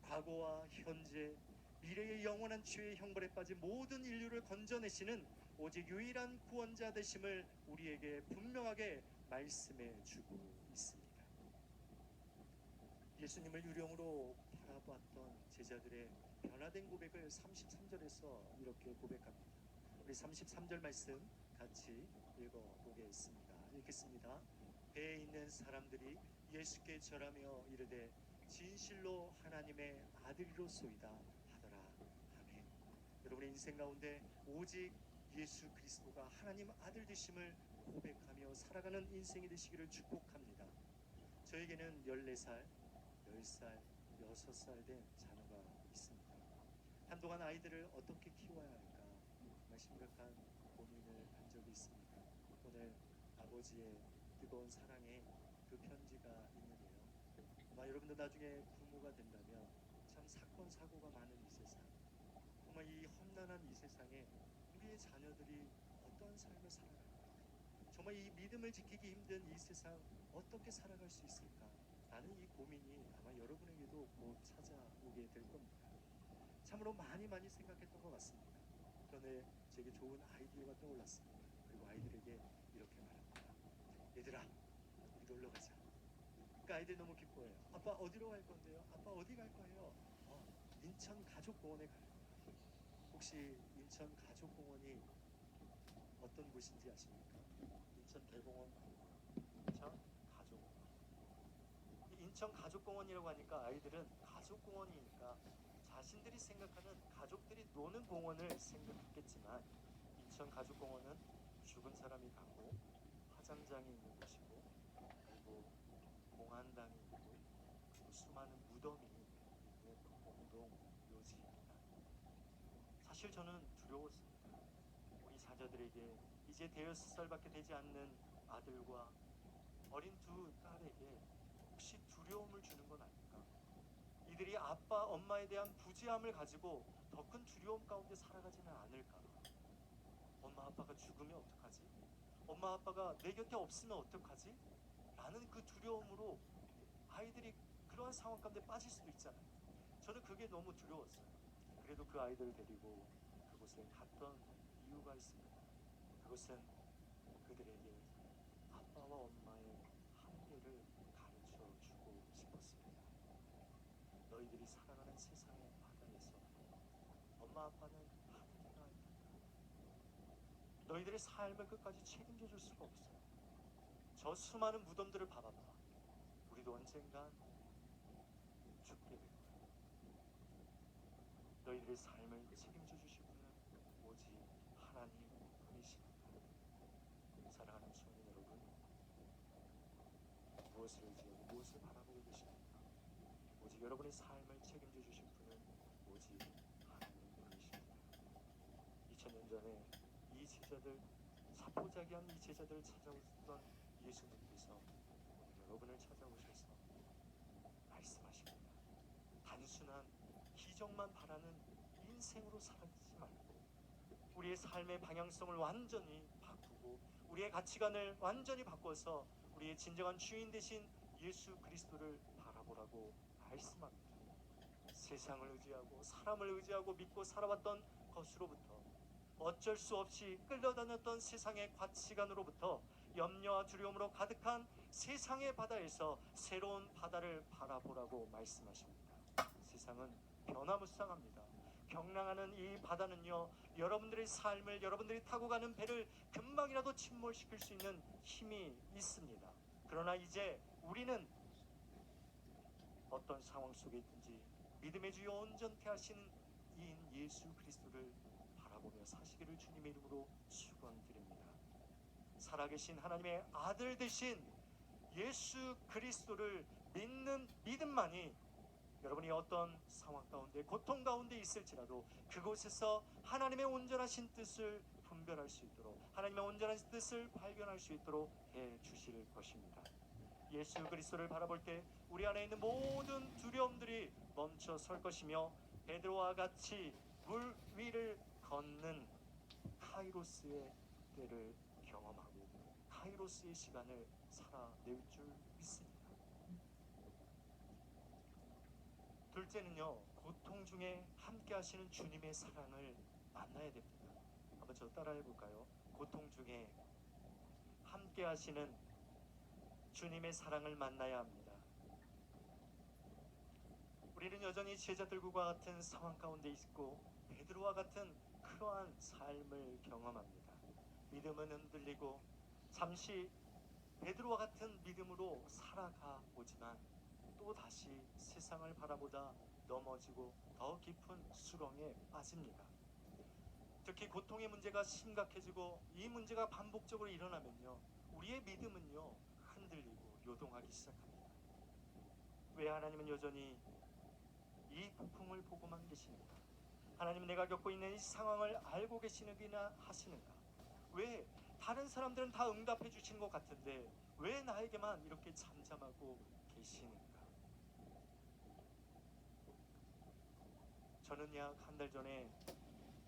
과거와 현재, 미래의 영원한 죄의 형벌에 빠진 모든 인류를 건져내시는 오직 유일한 구원자 되심을 우리에게 분명하게 말씀해 주고 있습니다. 예수님을 유령으로 바라봤던 제자들의 변화된 고백을 33절에서 이렇게 고백합니다. 우리 33절 말씀 같이 읽어보겠습니다. 읽겠습니다. 배에 있는 사람들이 예수께 절하며 이르되 진실로 하나님의 아들이로소이다 하더라. 아멘. 여러분의 인생 가운데 오직 예수 그리스도가 하나님 아들 되심을 고백하며 살아가는 인생이 되시기를 축복합니다. 저에게는 14살, 10살, 6살 된 자녀가 있습니다. 한동안 아이들을 어떻게 키워야 할까 정말 심각한 고민을 한 적이 있습니다. 오늘 아버지의 뜨거운 사랑의 그 편지가 있는데요. 아마 여러분도 나중에 부모가 된다면 참 사건 사고가 많은 이 세상, 정말 이 험난한 이 세상에 우리의 자녀들이 어떠한 삶을 살아갈까, 정말 이 믿음을 지키기 힘든 이 세상 어떻게 살아갈 수 있을까 라는 이 고민이 아마 여러분에게도 곧 찾아오게 될 겁니다. 참으로 많이 생각했던 것 같습니다. 그런데 제게 좋은 아이디어가 떠올랐습니다. 그리고 아이들에게 이렇게 말합니다. 얘들아, 우리 놀러 가자. 그 아이들 너무 기뻐해요. 아빠 어디로 갈 건데요? 아빠 어디 갈 거예요? 인천 가족공원에 갈 거예요. 혹시 인천 가족공원이 어떤 곳인지 아십니까? 인천 대공원 말고 인천 가족공원. 인천 가족공원이라고 하니까 아이들은 가족공원이니까 자신들이 생각하는 가족들이 노는 공원을 생각했겠지만, 인천 가족공원은 죽은 사람이 가고 화장장이 있는 곳이고, 그리고 공안당이 있고, 그리고 수많은 무덤이 있는 공동 묘지입니다. 사실 저는 두려웠습니다. 우리 자녀들에게 이제 5살밖에 되지 않는 아들과 어린 두 딸에게 혹시 두려움을 주는 건 아닐까? 이들이 아빠, 엄마에 대한 부지함을 가지고 더 큰 두려움 가운데 살아가지는 않을까? 엄마, 아빠가 죽으면 어떡하지? 엄마, 아빠가 내 곁에 없으면 어떡하지? 라는 그 두려움으로 아이들이 그러한 상황 가운데 빠질 수도 있잖아요. 저는 그게 너무 두려웠어요. 그래도 그 아이들을 데리고 그곳에 갔던 이유가 있습니다. 그것은 그들에게 아빠와 엄마의 한계를 가르쳐 주고 싶었습니다. 너희들이 살아가는 세상의 바다에서 엄마 아빠는 한계가 있다. 너희들의 삶을 끝까지 책임져 줄 수가 없어요. 저 수많은 무덤들을 봐봐봐. 우리도 언젠간 죽게 될 거야. 너희들의 삶을 책임져 주실 분은 오직 하나님뿐이십니다. 사랑하는 청년 여러분, 무엇을 의지하고 무엇을 바라보고 계십니까? 오직 여러분의 삶을 책임져 주실 분은 오직 하나님뿐이십니다. 2000년 전에 이 제자들, 사포자기한 이 제자들을 찾아오셨던 예수님께서 오늘 여러분을 찾아오셔서 말씀하십니다. 단순한 기적만 바라는 인생으로 살지 말고 우리의 삶의 방향성을 완전히 바꾸고 우리의 가치관을 완전히 바꿔서 우리의 진정한 주인 되신 예수 그리스도를 바라보라고 말씀합니다. 세상을 의지하고 사람을 의지하고 믿고 살아왔던 것으로부터, 어쩔 수 없이 끌려다녔던 세상의 가치관으로부터 염려와 두려움으로 가득한 세상의 바다에서 새로운 바다를 바라보라고 말씀하십니다. 세상은 변화무쌍합니다. 경랑하는 이 바다는요, 여러분들의 삶을, 여러분들이 타고 가는 배를 금방이라도 침몰시킬 수 있는 힘이 있습니다. 그러나 이제 우리는 어떤 상황 속에 있든지 믿음의 주여 온전케 하시는 이인 예수 그리스도를 바라보며 사시기를 주님의 이름으로 축원드립니다. 살아계신 하나님의 아들 되신 예수 그리스도를 믿는 믿음만이 여러분이 어떤 상황 가운데, 고통 가운데 있을지라도 그곳에서 하나님의 온전하신 뜻을 분별할 수 있도록, 하나님의 온전한 뜻을 발견할 수 있도록 해 주실 것입니다. 예수 그리스도를 바라볼 때 우리 안에 있는 모든 두려움들이 멈춰 설 것이며, 베드로와 같이 물 위를 걷는 카이로스의 때를 경험하고 카이로스의 시간을 살아낼 줄 믿습니다. 둘째는요, 고통 중에 함께 하시는 주님의 사랑을 만나야 됩니다. 한번 저 따라해 볼까요? 고통 중에 함께 하시는 주님의 사랑을 만나야 합니다. 우리는 여전히 제자들과 같은 상황 가운데 있고 베드로와 같은 그러한 삶을 경험합니다. 믿음은 흔들리고 잠시 베드로와 같은 믿음으로 살아가 보지만 또 다시 세상을 바라보다 넘어지고 더 깊은 수렁에 빠집니다. 특히 고통의 문제가 심각해지고 이 문제가 반복적으로 일어나면요, 우리의 믿음은요 흔들리고 요동하기 시작합니다. 왜 하나님은 여전히 이 폭풍을 보고만 계시는가? 하나님은 내가 겪고 있는 이 상황을 알고 계시는가 하시는가? 왜 다른 사람들은 다 응답해 주시는 것 같은데 왜 나에게만 이렇게 잠잠하고 계시는가? 저는 약 한 달 전에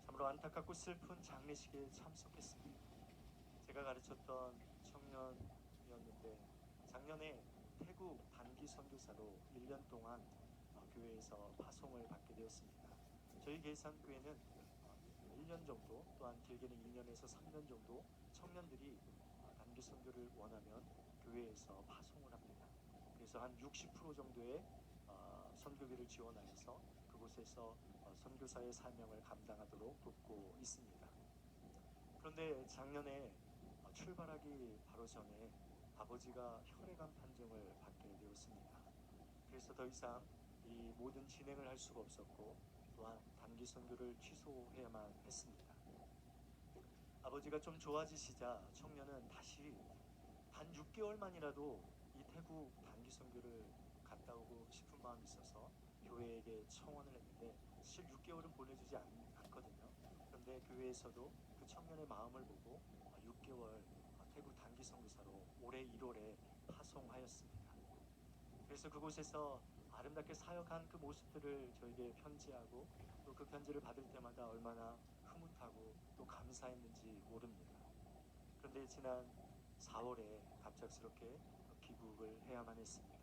참으로 안타깝고 슬픈 장례식에 참석했습니다. 제가 가르쳤던 청년이었는데 작년에 태국 단기 선교사로 1년 동안 교회에서 파송을 받게 되었습니다. 저희 계산교회는 1년 정도, 또한 길게는 2년에서 3년 정도 청년들이 단기 선교를 원하면 교회에서 파송을 합니다. 그래서 한 60% 정도의 선교비를 지원하여서 그곳에서 선교사의 사명을 감당하도록 돕고 있습니다. 그런데 작년에 출발하기 바로 전에 아버지가 혈액암 판정을 받게 되었습니다. 그래서 더 이상 이 모든 진행을 할 수가 없었고 또한 단기 선교를 취소해야만 했습니다. 아버지가 좀 좋아지시자 청년은 다시 단 6개월만이라도 이 태국 단기 선교를 갔다 오고 싶은 마음이 있어서 교회에게 청원을 했는데 사실 6개월은 보내주지 않거든요. 그런데 교회에서도 그 청년의 마음을 보고 6개월 태국 단기 선교사로 올해 1월에 파송하였습니다. 그래서 그곳에서 아름답게 사역한 그 모습들을 저에게 편지하고 또 그 편지를 받을 때마다 얼마나 흐뭇하고 또 감사했는지 모릅니다. 그런데 지난 4월에 갑작스럽게 귀국을 해야만 했습니다.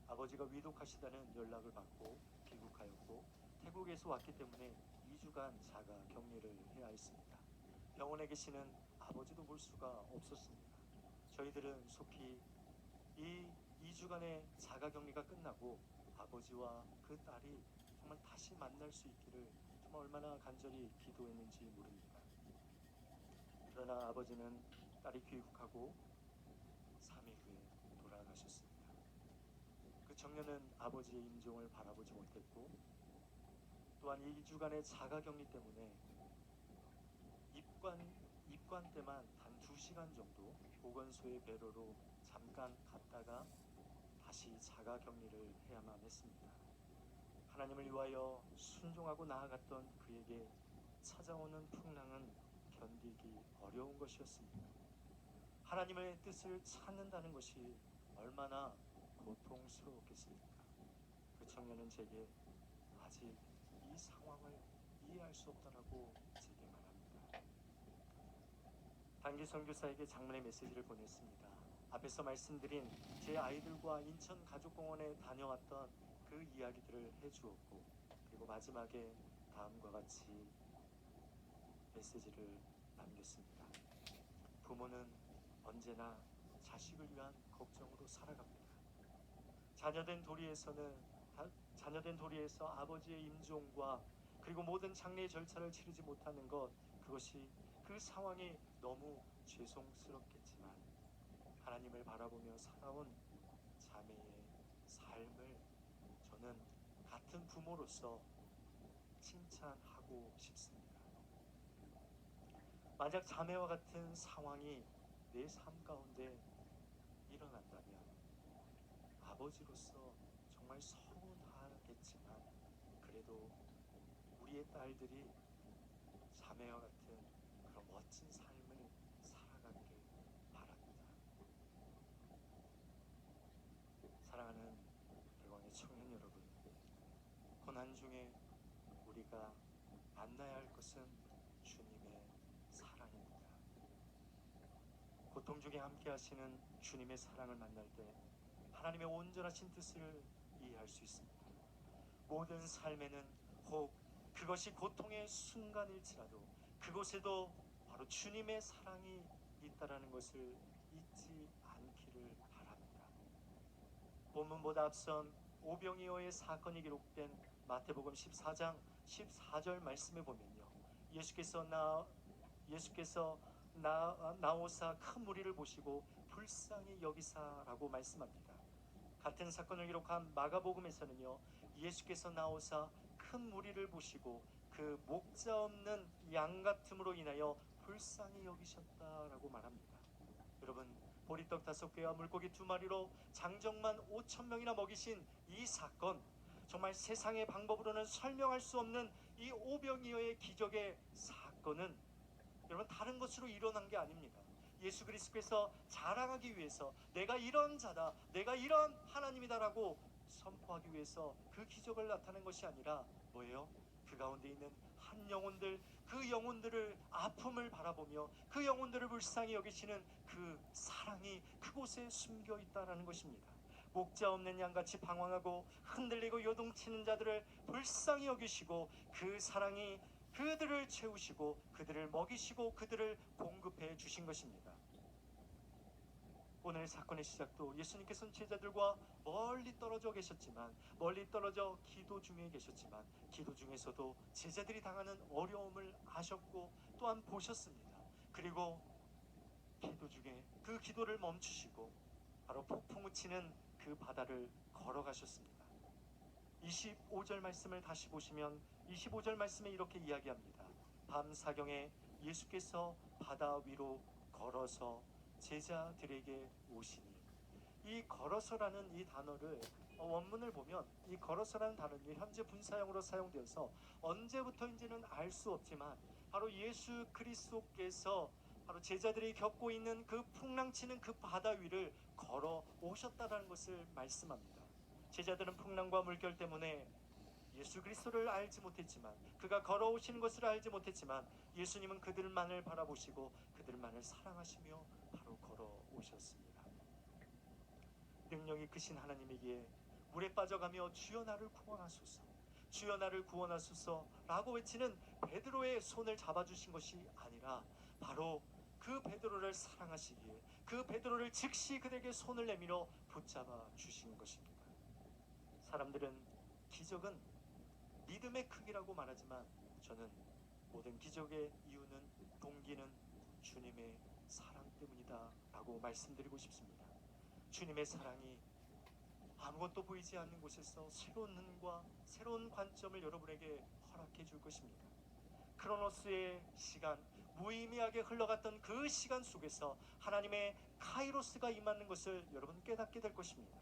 아버지가 위독하시다는 연락을 받고 귀국하였고 태국에서 왔기 때문에 2주간 자가 격리를 해야 했습니다. 병원에 계시는 아버지도 볼 수가 없었습니다. 저희들은 속히 이 2주간의 자가 격리가 끝나고 아버지와 그 딸이 정말 다시 만날 수 있기를 정말 얼마나 간절히 기도했는지 모릅니다. 그러나 아버지는 딸이 귀국하고 3일 후에 돌아가셨습니다. 그 청년은 아버지의 임종을 바라보지 못했고 또한 2주간의 자가격리 때문에 입관 때만 단 2시간 정도 보건소의 배로로 잠깐 갔다가 다시 자가격리를 해야만 했습니다. 하나님을 위하여 순종하고 나아갔던 그에게 찾아오는 풍랑은 견디기 어려운 것이었습니다. 하나님의 뜻을 찾는다는 것이 얼마나 고통스러웠겠습니까? 그 청년은 제게 아직 이 상황을 이해할 수 없다라고 제게 말합니다. 단기 선교사에게 장문의 메시지를 보냈습니다. 앞에서 말씀드린 제 아이들과 인천 가족공원에 다녀왔던 그 이야기들을 해주었고 그리고 마지막에 다음과 같이 메시지를 남겼습니다. 부모는 언제나 자식을 위한 걱정으로 살아갑니다. 자녀된 도리에서 아버지의 임종과 그리고 모든 장례 절차를 치르지 못하는 것, 그것이 그 상황이 너무 죄송스럽겠지만 하나님을 바라보며 살아온 자매의 삶을 저는 같은 부모로서 칭찬하고 싶습니다. 만약 자매와 같은 상황이 내 삶 가운데 일어난다면 아버지로서 정말 서운하겠지만 그래도 우리의 딸들이 자매와 같은 그런 멋진 삶을 살아가기를 바랍니다. 사랑하는 대광의 청년 여러분, 고난 중에 우리가 만나야 할 것은 주님의 사랑입니다. 고통 중에 함께 하시는 주님의 사랑을 만날 때 하나님의 온전하신 뜻을 이해할 수 있습니다. 모든 삶에는 혹 그것이 고통의 순간일지라도 그곳에도 바로 주님의 사랑이 있다라는 것을 잊지 않기를 바랍니다. 본문보다 앞선 오병이어의 사건이 기록된 마태복음 14장 14절 말씀에 보면요, 예수께서 나오사 큰 무리를 보시고 불쌍히 여기사라고 말씀합니다. 같은 사건을 기록한 마가복음에서는요, 예수께서 나오사 큰 무리를 보시고 그 목자 없는 양 같음으로 인하여 불쌍히 여기셨다라고 말합니다. 여러분, 보리떡 5개와 물고기 2마리로 장정만 5,000명이나 먹이신 이 사건, 정말 세상의 방법으로는 설명할 수 없는 이 오병이어의 기적의 사건은 여러분 다른 것으로 일어난 게 아닙니다. 예수 그리스도께서 자랑하기 위해서 내가 이런 자다, 내가 이런 하나님이다라고 선포하기 위해서 그 기적을 나타낸 것이 아니라 뭐예요? 그 가운데 있는 한 영혼들, 그 영혼들을 아픔을 바라보며 그 영혼들을 불쌍히 여기시는 그 사랑이 그곳에 숨겨 있다라는 것입니다. 목자 없는 양같이 방황하고 흔들리고 요동치는 자들을 불쌍히 여기시고 그 사랑이 그들을 채우시고 그들을 먹이시고 그들을 공급해 주신 것입니다. 오늘 사건의 시작도 예수님께서는 제자들과 멀리 떨어져 계셨지만, 멀리 떨어져 기도 중에 계셨지만, 기도 중에서도 제자들이 당하는 어려움을 아셨고 또한 보셨습니다. 그리고 기도 중에 그 기도를 멈추시고 바로 폭풍우 치는 그 바다를 걸어가셨습니다. 25절 말씀을 다시 보시면 25절 말씀에 이렇게 이야기합니다. 밤 사경에 예수께서 바다 위로 걸어서 제자들에게 오시니, 이 걸어서라는 이 단어를 원문을 보면 이 걸어서라는 단어는 현재 분사형으로 사용되어서 언제부터인지는 알 수 없지만 바로 예수 그리스도께서 바로 제자들이 겪고 있는 그 풍랑치는 그 바다 위를 걸어 오셨다는 것을 말씀합니다. 제자들은 풍랑과 물결 때문에 예수 그리스도를 알지 못했지만, 그가 걸어오시는 것을 알지 못했지만 예수님은 그들만을 바라보시고 그들만을 사랑하시며 바로 걸어오셨습니다. 능력이 크신 하나님에게 물에 빠져가며 주여 나를 구원하소서, 주여 나를 구원하소서 라고 외치는 베드로의 손을 잡아주신 것이 아니라 바로 그 베드로를 사랑하시기에 그 베드로를 즉시 그에게 손을 내밀어 붙잡아 주신 것입니다. 사람들은 기적은 믿음의 크기라고 말하지만 저는 모든 기적의 이유는, 동기는 주님의 사랑 때문이다 라고 말씀드리고 싶습니다. 주님의 사랑이 아무것도 보이지 않는 곳에서 새로운 눈과 새로운 관점을 여러분에게 허락해 줄 것입니다. 크로노스의 시간, 무의미하게 흘러갔던 그 시간 속에서 하나님의 카이로스가 임하는 것을 여러분 깨닫게 될 것입니다.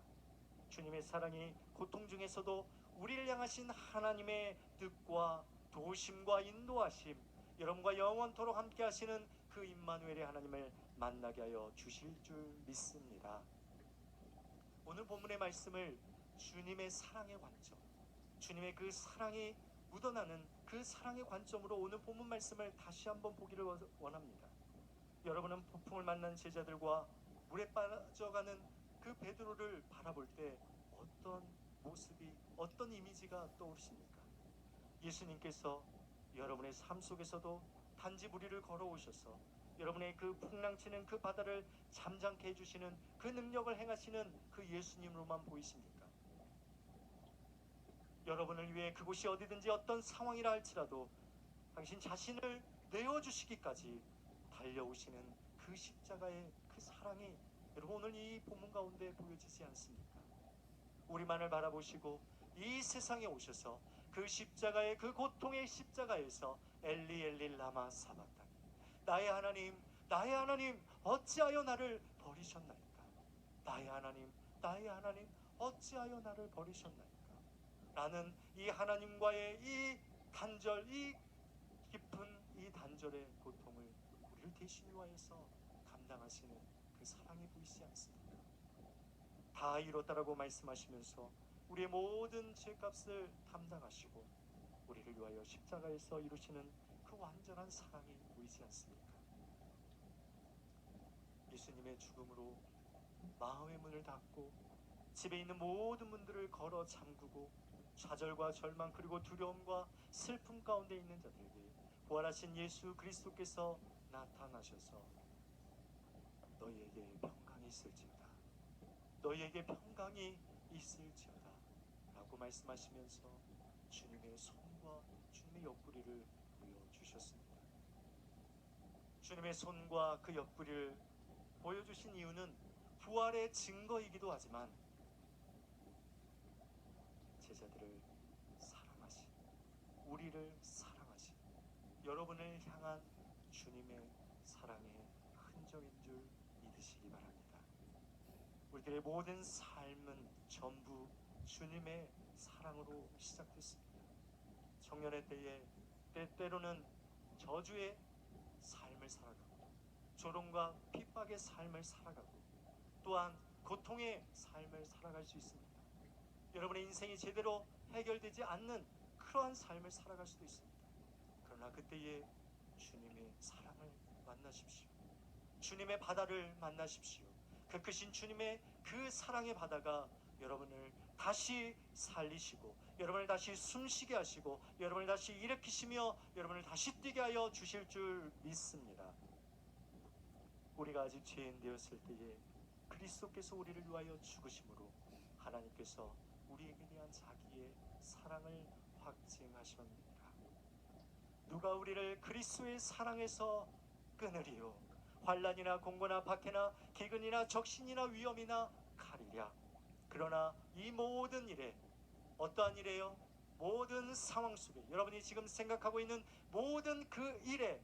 주님의 사랑이 고통 중에서도 우리를 향하신 하나님의 뜻과 도우심과 인도하심, 여러분과 영원토록 함께 하시는 그 임마누엘의 하나님을 만나게 하여 주실 줄 믿습니다. 오늘 본문의 말씀을 주님의 사랑의 관점, 주님의 그 사랑이 묻어나는 그 사랑의 관점으로 오늘 본문 말씀을 다시 한번 보기를 원합니다. 여러분은 폭풍을 만난 제자들과 물에 빠져가는 그 베드로를 바라볼 때 어떤 모습이, 어떤 이미지가 떠오르십니까? 예수님께서 여러분의 삶 속에서도 단지 무리를 걸어오셔서 여러분의 그 풍랑치는 그 바다를 잠잠케 해주시는 그 능력을 행하시는 그 예수님으로만 보이십니까? 여러분을 위해 그곳이 어디든지 어떤 상황이라 할지라도 당신 자신을 내어주시기까지 달려오시는 그 십자가의 그 사랑이 여러분 오늘 이 본문 가운데 보여지지 않습니까? 우리만을 바라보시고 이 세상에 오셔서 그 십자가의 그 고통의 십자가에서 엘리 엘리 라마 사박다니, 나의 하나님 어찌하여 나를 버리셨나이까, 나의 하나님 어찌하여 나를 버리셨나이까 라는 이 하나님과의 이 단절, 이 깊은 이 단절의 고통을 우리를 대신 위하여서 감당하시는 그 사랑이 보이지 않습니까? 다 이뤘다라고 말씀하시면서 우리의 모든 죄값을 담당하시고 우리를 위하여 십자가에서 이루시는 그 완전한 사랑이 보이지 않습니까? 예수님의 죽음으로 마음의 문을 닫고 집에 있는 모든 문들을 걸어 잠그고 좌절과 절망 그리고 두려움과 슬픔 가운데 있는 자들에게 부활하신 예수 그리스도께서 나타나셔서 너희에게 평강이 있을지어다, 너희에게 평강이 있을지어다 라고 말씀하시면서 주님의 손과 주님의 옆구리를 보여주셨습니다. 주님의 손과 그 옆구리를 보여주신 이유는 부활의 증거이기도 하지만 제자들을 사랑하신, 우리를 사랑하신, 여러분을 향한 주님의 사랑의 흔적인 줄 믿으시기 바랍니다. 우리들의 모든 삶은 전부 주님의 사랑으로 시작됐습니다. 청년의 때에 때때로는 저주의 삶을 살아가고 조롱과 핍박의 삶을 살아가고 또한 고통의 삶을 살아갈 수 있습니다. 여러분의 인생이 제대로 해결되지 않는 그러한 삶을 살아갈 수도 있습니다. 그러나 그때에 주님의 사랑을 만나십시오. 주님의 바다를 만나십시오. 그 크신 주님의 그 사랑의 바다가 여러분을 다시 살리시고 여러분을 다시 숨쉬게 하시고 여러분을 다시 일으키시며 여러분을 다시 뛰게 하여 주실 줄 믿습니다. 우리가 아직 죄인 되었을 때에 그리스도께서 우리를 위하여 죽으심으로 하나님께서 우리에게 대한 자기의 사랑을 확증하셨느니라. 누가 우리를 그리스도의 사랑에서 끊으리요? 환난이나 공고나 박해나 기근이나 적신이나 위험이나 칼이랴. 그러나 이 모든 일에, 어떠한 일에요? 모든 상황 속에 여러분이 지금 생각하고 있는 모든 그 일에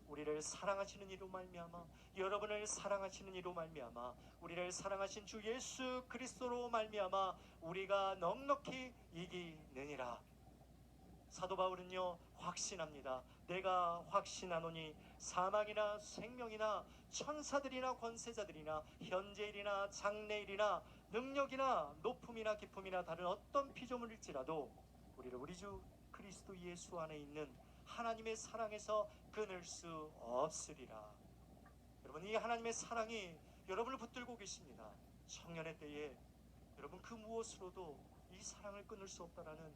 우리를 사랑하시는 이로 말미암아, 여러분을 사랑하시는 이로 말미암아, 우리를 사랑하신 주 예수 그리스도로 말미암아 우리가 넉넉히 이기느니라. 사도 바울은요 확신합니다. 내가 확신하노니 사망이나 생명이나 천사들이나 권세자들이나 현재일이나 장래일이나 능력이나 높음이나 깊음이나 다른 어떤 피조물일지라도 우리를 우리 주 그리스도 예수 안에 있는 하나님의 사랑에서 끊을 수 없으리라. 여러분, 이 하나님의 사랑이 여러분을 붙들고 계십니다. 청년의 때에 여러분 그 무엇으로도 이 사랑을 끊을 수 없다라는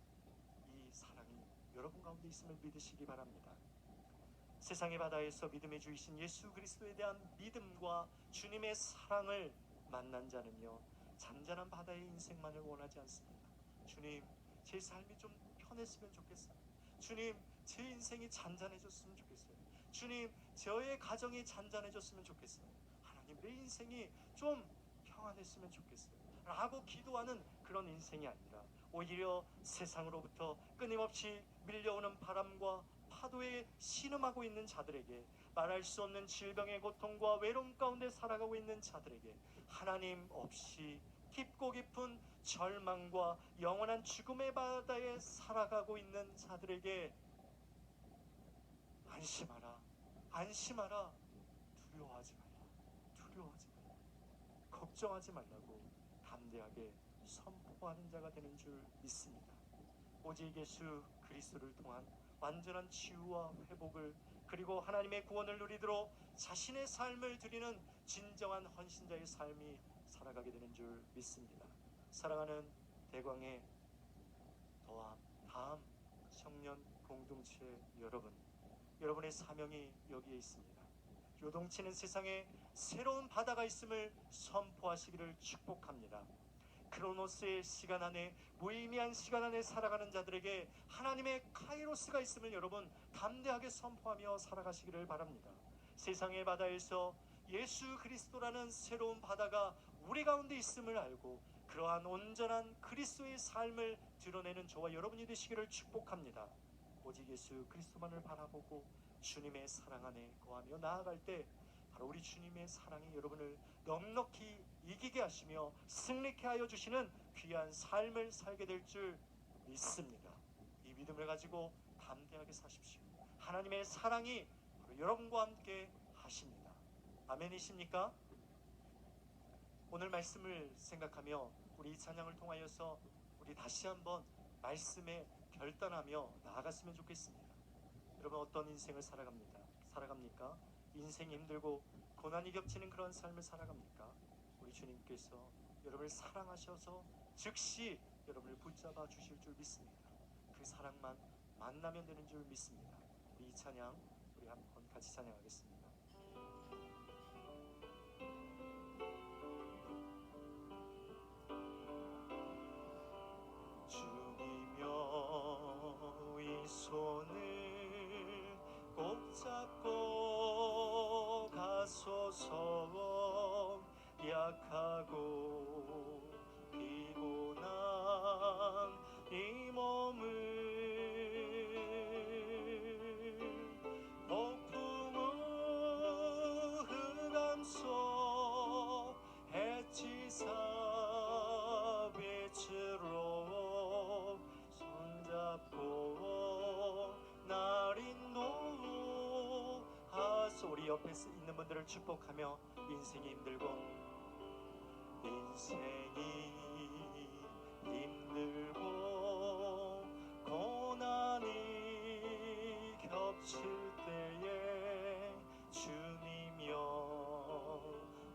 이 사랑이 여러분 가운데 있음을 믿으시기 바랍니다. 세상의 바다에서 믿음의 주이신 예수 그리스도에 대한 믿음과 주님의 사랑을 만난 자는요 잔잔한 바다의 인생만을 원하지 않습니다. 주님, 제 삶이 좀 편했으면 좋겠어요. 주님, 제 인생이 잔잔해졌으면 좋겠어요. 주님, 저의 가정이 잔잔해졌으면 좋겠어요. 하나님, 내 인생이 좀 평안했으면 좋겠어요 라고 기도하는 그런 인생이 아니라 오히려 세상으로부터 끊임없이 밀려오는 바람과 파도에 신음하고 있는 자들에게, 말할 수 없는 질병의 고통과 외로움 가운데 살아가고 있는 자들에게, 하나님 없이 깊고 깊은 절망과 영원한 죽음의 바다에 살아가고 있는 자들에게 안심하라, 안심하라, 두려워하지 말라, 두려워하지 말라, 걱정하지 말라고 담대하게 선포하는 자가 되는 줄 믿습니다. 오직 예수 그리스도를 통한 완전한 치유와 회복을, 그리고 하나님의 구원을 누리도록 자신의 삶을 드리는 진정한 헌신자의 삶이 살아가게 되는 줄 믿습니다. 사랑하는 대광의 다음 청년 공동체 여러분, 여러분의 사명이 여기에 있습니다. 요동치는 세상에 새로운 바다가 있음을 선포하시기를 축복합니다. 크로노스의 시간 안에, 무의미한 시간 안에 살아가는 자들에게 하나님의 카이로스가 있음을 여러분 담대하게 선포하며 살아가시기를 바랍니다. 세상의 바다에서 예수 그리스도라는 새로운 바다가 우리 가운데 있음을 알고 그러한 온전한 그리스도의 삶을 드러내는 저와 여러분이 되시기를 축복합니다. 오직 예수 그리스도만을 바라보고 주님의 사랑 안에 거하며 나아갈 때 바로 우리 주님의 사랑이 여러분을 넉넉히 이기게 하시며 승리케 하여 주시는 귀한 삶을 살게 될 줄 믿습니다. 이 믿음을 가지고 담대하게 사십시오. 하나님의 사랑이 바로 여러분과 함께 하십니다. 아멘이십니까? 오늘 말씀을 생각하며 우리 이 찬양을 통하여서 우리 다시 한번 말씀에 결단하며 나아갔으면 좋겠습니다. 여러분, 어떤 인생을 살아갑니까? 인생이 힘들고 고난이 겹치는 그런 삶을 살아갑니까? 우리 주님께서 여러분을 사랑하셔서 즉시 여러분을 붙잡아 주실 줄 믿습니다. 그 사랑만 만나면 되는 줄 믿습니다. 우리 이 찬양 우리 한번 같이 찬양하겠습니다. 주이여 이 손을 꼭 잡고 가소서. 약하고 피곤한 이 몸을 폭풍우 흑암속 해치사 빛으로 손잡고 날 인도하소. 우리 옆에 있는 분들을 축복하며 인생이 힘들고 고난이 겹칠 때에 주님여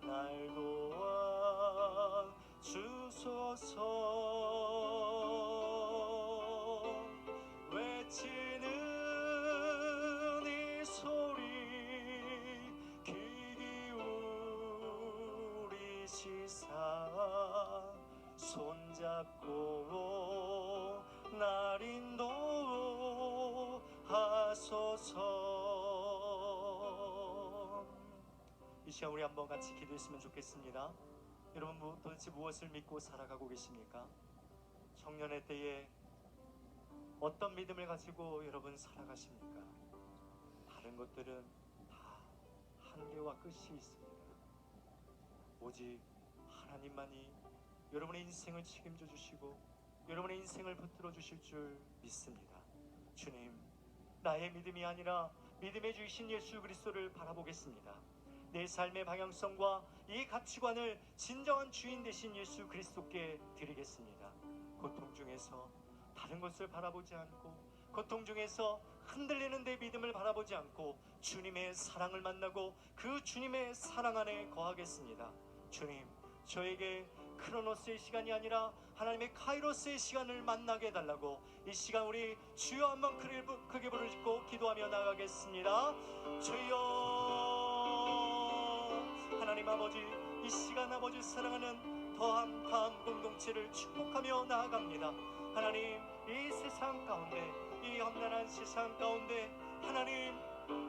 날 도와 주소서. 외치는 이 소리 귀 기울이시사 손잡고 날 인도하소서. 이 시간 우리 한번 같이 기도했으면 좋겠습니다. 여러분 도대체 무엇을 믿고 살아가고 계십니까? 청년의 때에 어떤 믿음을 가지고 여러분 살아가십니까? 다른 것들은 다 한계와 끝이 있습니다. 오직 하나님만이 여러분의 인생을 책임져 주시고 여러분의 인생을 붙들어 주실 줄 믿습니다. 주님, 나의 믿음이 아니라 믿음의 주이신 예수 그리스도를 바라보겠습니다. 내 삶의 방향성과 이 가치관을 진정한 주인 되신 예수 그리스도께 드리겠습니다. 고통 중에서 다른 것을 바라보지 않고 고통 중에서 흔들리는 내 믿음을 바라보지 않고 주님의 사랑을 만나고 그 주님의 사랑 안에 거하겠습니다. 주님, 저에게 크로노스의 시간이 아니라 하나님의 카이로스의 시간을 만나게 해달라고 이 시간 우리 주여 한번 크게 부르짖고 기도하며 나가겠습니다. 주여, 하나님 아버지, 이 시간 아버지 사랑하는 더한 다음 공동체를 축복하며 나아갑니다. 하나님, 이 세상 가운데, 이 험난한 세상 가운데 하나님,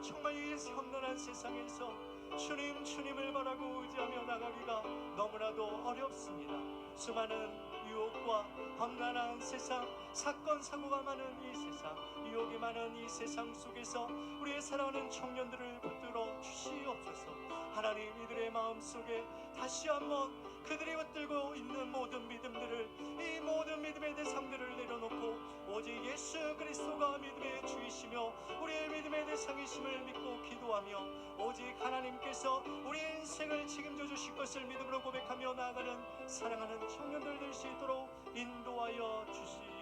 정말 이 험난한 세상에서 주님을 바라고 의지하며 나가기가 너무나도 어렵습니다. 수많은 유혹과 험난한 세상, 사건 사고가 많은 이 세상, 유혹이 많은 이 세상 속에서 우리의 사랑하는 청년들을 붙들어 주시옵소서. 하나님, 이들의 마음속에 다시 한번 그들이 붙들고 있는 모든 믿음들을, 이 모든 믿음의 대상들을 내려놓고 오직 예수 그리스도가 믿음의 주이시며 우리의 믿음의 대상이심을 믿고 기도하며 오직 하나님께서 우리의 인생을 책임져 주실 것을 믿음으로 고백하며 나아가는 사랑하는 청년들 될 수 있도록 인도하여 주시옵소서.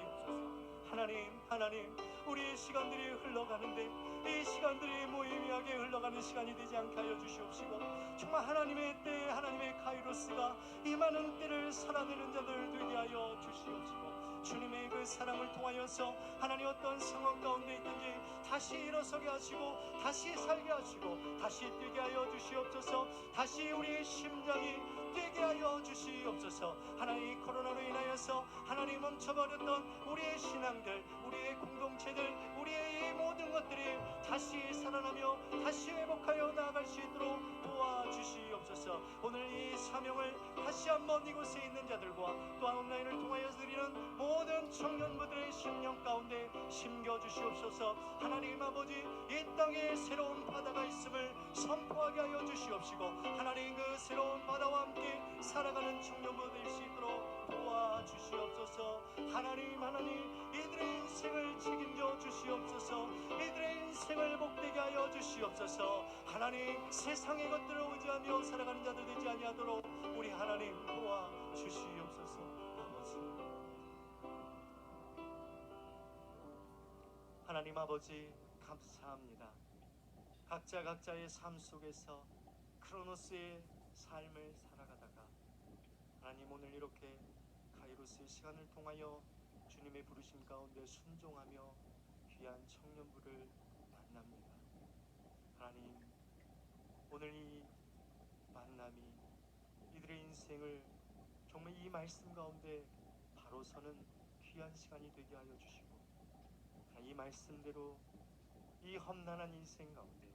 하나님, 우리의 시간들이 흘러가는데 이 시간들이 무의미하게 흘러가는 시간이 되지 않게 하여 주시옵시고 정말 하나님의 때, 하나님의 카이로스가 이 많은 때를 살아내는 자들 되게 하여 주시옵시고 주님의 그 사랑을 통하여서 하나님 어떤 상황 가운데 있든지 다시 일어서게 하시고 다시 살게 하시고 다시 뛰게 하여 주시옵소서. 다시 우리의 심장이 뛰게 하여 주시옵소서. 하나님, 코로나로 인하여서 하나님 멈춰버렸던 우리의 신앙들, 우리의 공동체들, 우리의 이 모든 것들이 다시 살아나며 다시 회복하여 나아갈 수 있도록 도와주시옵소서. 오늘 이 사명을 다시 한번 이곳에 있는 자들과 또한 온라인을 통하여 드리는 모든 청년부들의 심령 가운데 심겨주시옵소서. 하나님 아버지, 이 땅에 새로운 바다가 있음을 선포하게 하여 주시옵시고 하나님, 그 새로운 바다와 함께 살아가는 청년부 될 수 있도록 도와주시옵소서. 하나님, 이들의 인생을 책임져 주시옵소서. 이들의 인생을 복되게 하여 주시옵소서. 하나님, 세상의 것들을 의지하며 살아가는 자들 되지 아니하도록 우리 하나님 도와주시옵소서. 하나님 아버지, 감사합니다. 각자의 삶 속에서 크로노스의 삶을 살아가다가 하나님, 오늘 이렇게 카이로스의 시간을 통하여 주님의 부르심 가운데 순종하며 귀한 청년부를 만납니다. 하나님, 오늘 이 만남이 이들의 인생을 정말 이 말씀 가운데 바로 서는 귀한 시간이 되게 하여 주시고, 이 말씀대로 이 험난한 인생 가운데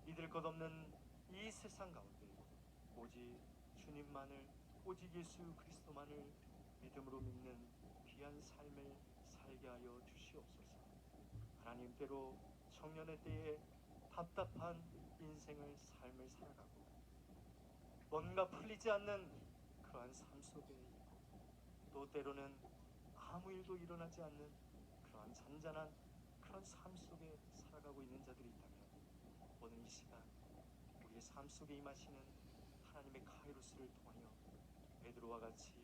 이들 것 없는 이 세상 가운데 오직 주님만을, 오직 예수 그리스도만을 믿음으로 믿는 귀한 삶을 살게 하여 주시옵소서. 하나님, 때로 청년의 때에 답답한 인생을 삶을 살아가고 뭔가 풀리지 않는 그러한 삶 속에 있고, 또 때로는 아무 일도 일어나지 않는 그러한 잔잔한 그런 삶 속에 살아가고 있는 자들이 있다면, 오늘 이 시간 우리의 삶 속에 임하시는 하나님의 카이로스를 통하여 베드로와 같이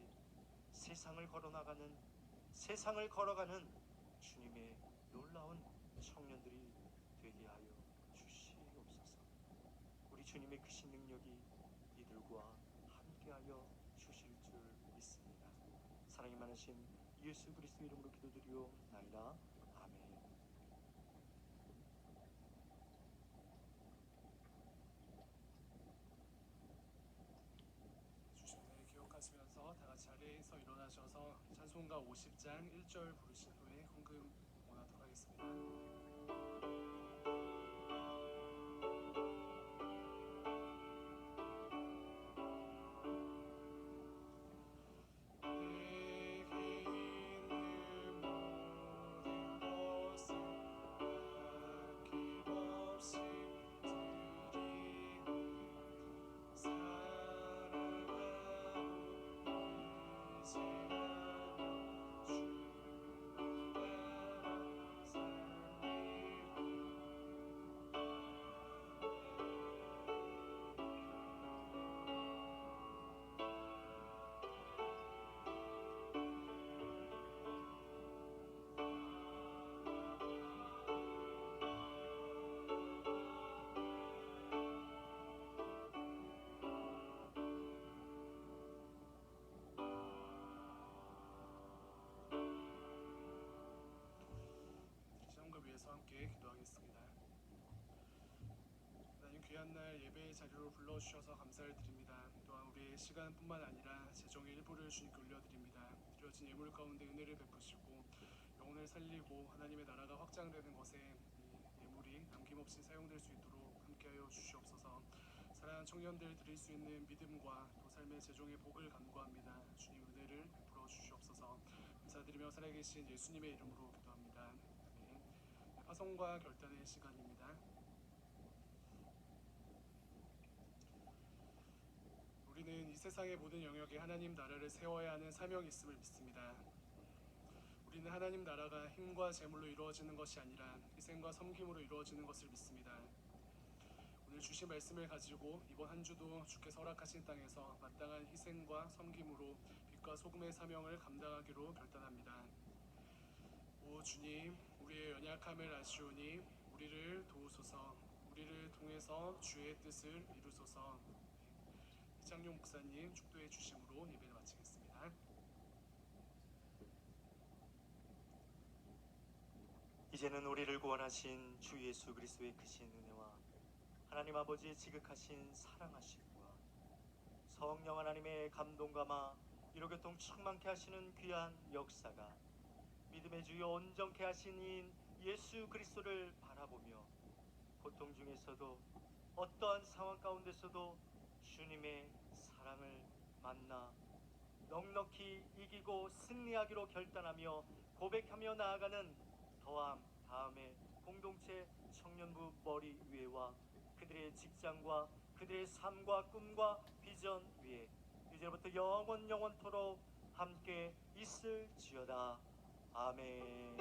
세상을 걸어가는 주님의 놀라운 청년들이 되게 하여 주시옵소서. 우리 주님의 크신 능력이 이들과 함께하여 주실 줄 믿습니다. 사랑이 많으신 예수 그리스도 이름으로 기도드리옵나이다. 아멘. 주신을 기억하시면서 다 같이 자리에서 일어나셔서 찬송가 50장 1절 부르신 후에 헌금 원하도록 하겠습니다. 내게 있는 모든 것을 아낌없이 드리고 사랑하고 의지하며 주를 따라 살리고 시험을 위해서 함께 기도하겠습니다. 하나님, 귀한 날 예배의 자리로 불러주셔서 감사를 드립니다. 또한 우리의 시간뿐만 아니라 재정의 일부를 주님께 올려드립니다. 드려진 예물 가운데 은혜를 베푸시고 영혼을 살리고 하나님의 나라가 확장되는 것에 이 예물이 남김없이 사용될 수 있도록 함께하여 주시옵소서. 사랑하는 청년들 드릴 수 있는 믿음과 또 삶의 재정의 복을 간구합니다. 주님, 은혜를 베풀어 주시옵소서. 감사드리며 살아계신 예수님의 이름으로 기도합니다. 아멘. 파송과 결단의 시간입니다. 우리는 이 세상의 모든 영역에 하나님 나라를 세워야 하는 사명이 있음을 믿습니다. 우리는 하나님 나라가 힘과 재물로 이루어지는 것이 아니라 희생과 섬김으로 이루어지는 것을 믿습니다. 오늘 주신 말씀을 가지고 이번 한 주도 주께서 허락하신 땅에서 마땅한 희생과 섬김으로 빛과 소금의 사명을 감당하기로 결단합니다. 오 주님, 우리의 연약함을 아시오니 우리를 도우소서. 우리를 통해서 주의 뜻을 이루소서. 이장용 목사님 축도해 주심으로 예배를 마치겠습니다. 이제는 우리를 구원하신 주 예수 그리스도의 크신 은혜와 하나님 아버지의 지극하신 사랑하심과 성령 하나님의 감동감화 위로교통 충만케 하시는 귀한 역사가 믿음의 주요 온전케 하신 이인 예수 그리스도를 바라보며 고통 중에서도 어떠한 상황 가운데서도 주님의 사랑을 만나 넉넉히 이기고 승리하기로 결단하며 고백하며 나아가는 더함 다음에 공동체 청년부 머리 위에와 그들의 직장과 그들의 삶과 꿈과 비전 위에 이제부터 영원토록 함께 있을지어다. 아멘.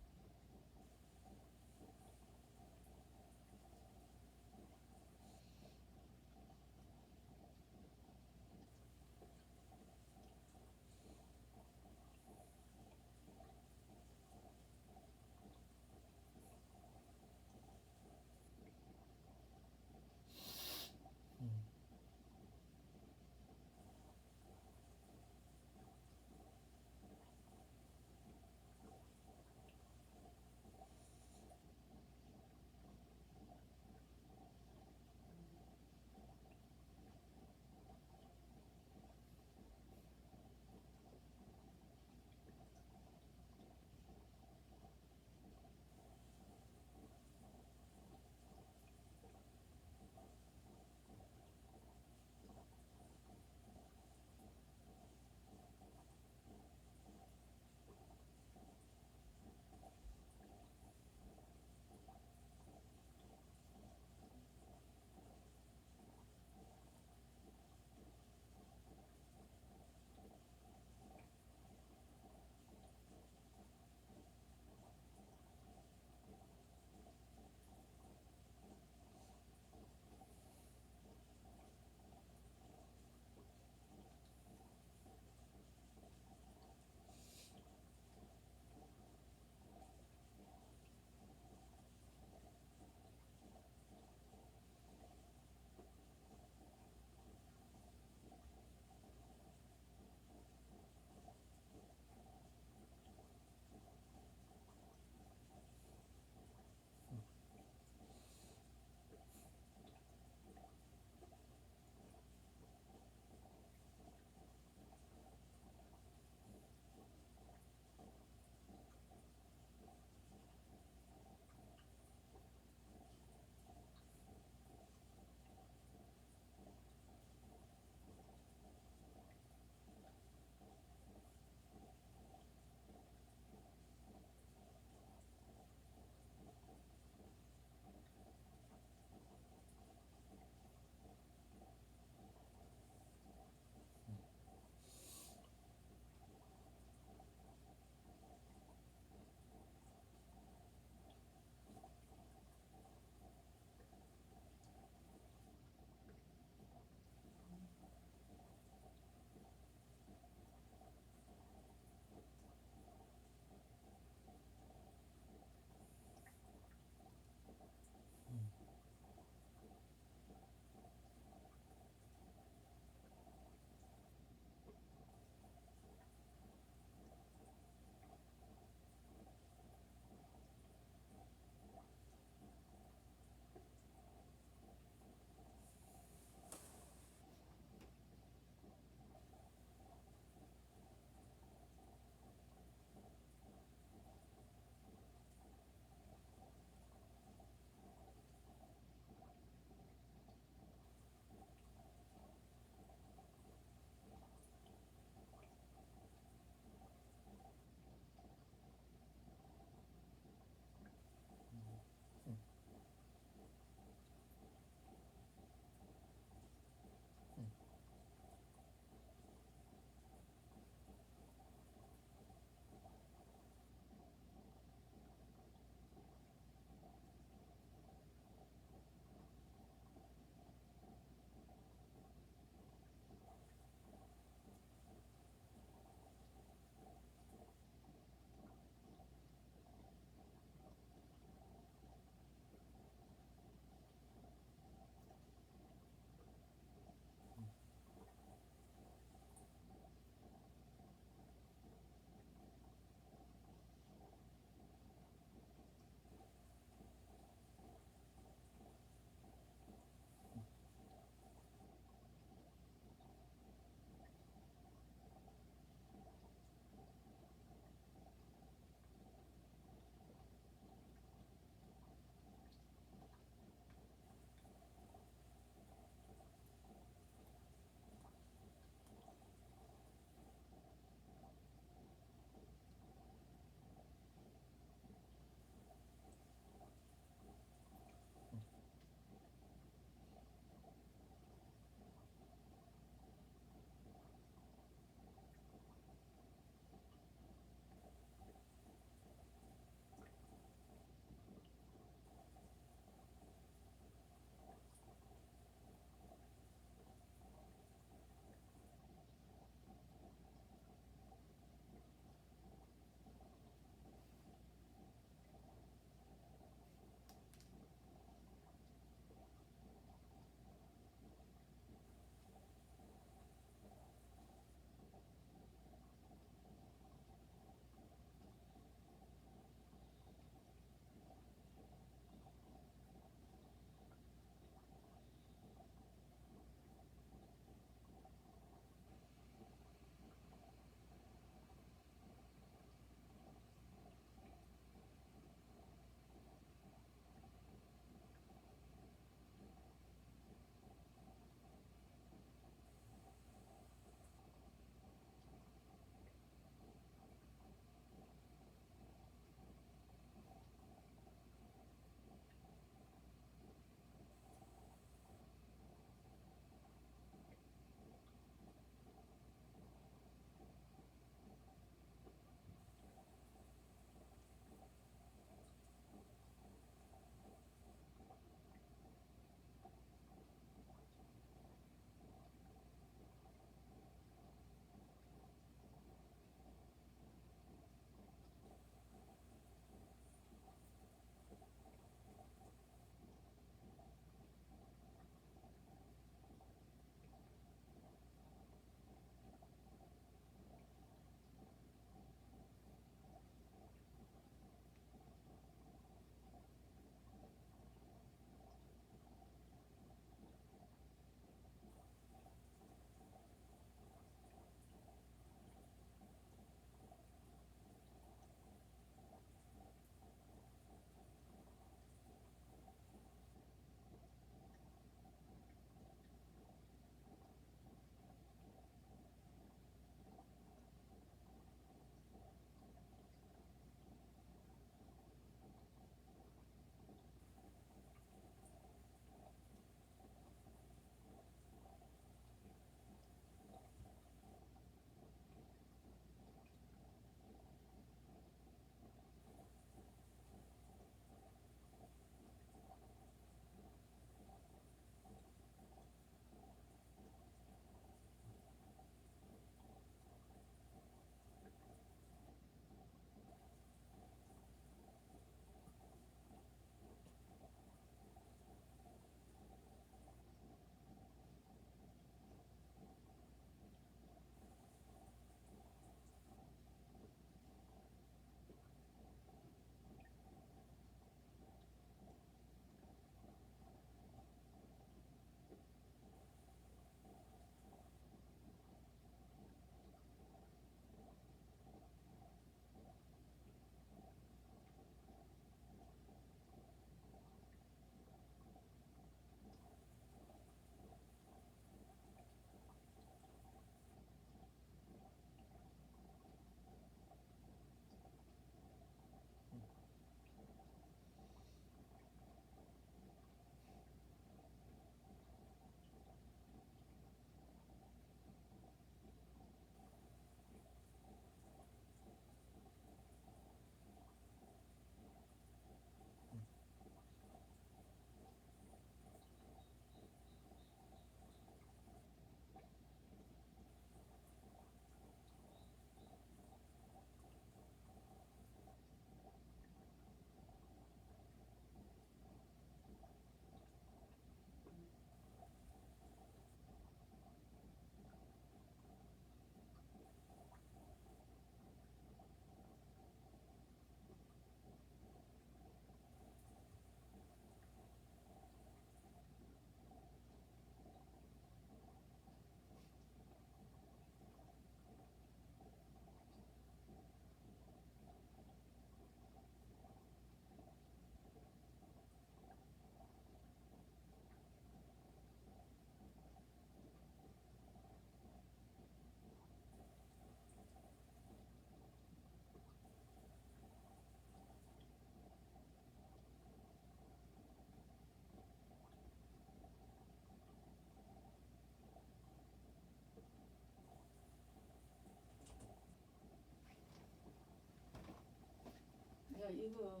이거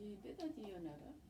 이게 때다 지어놔라.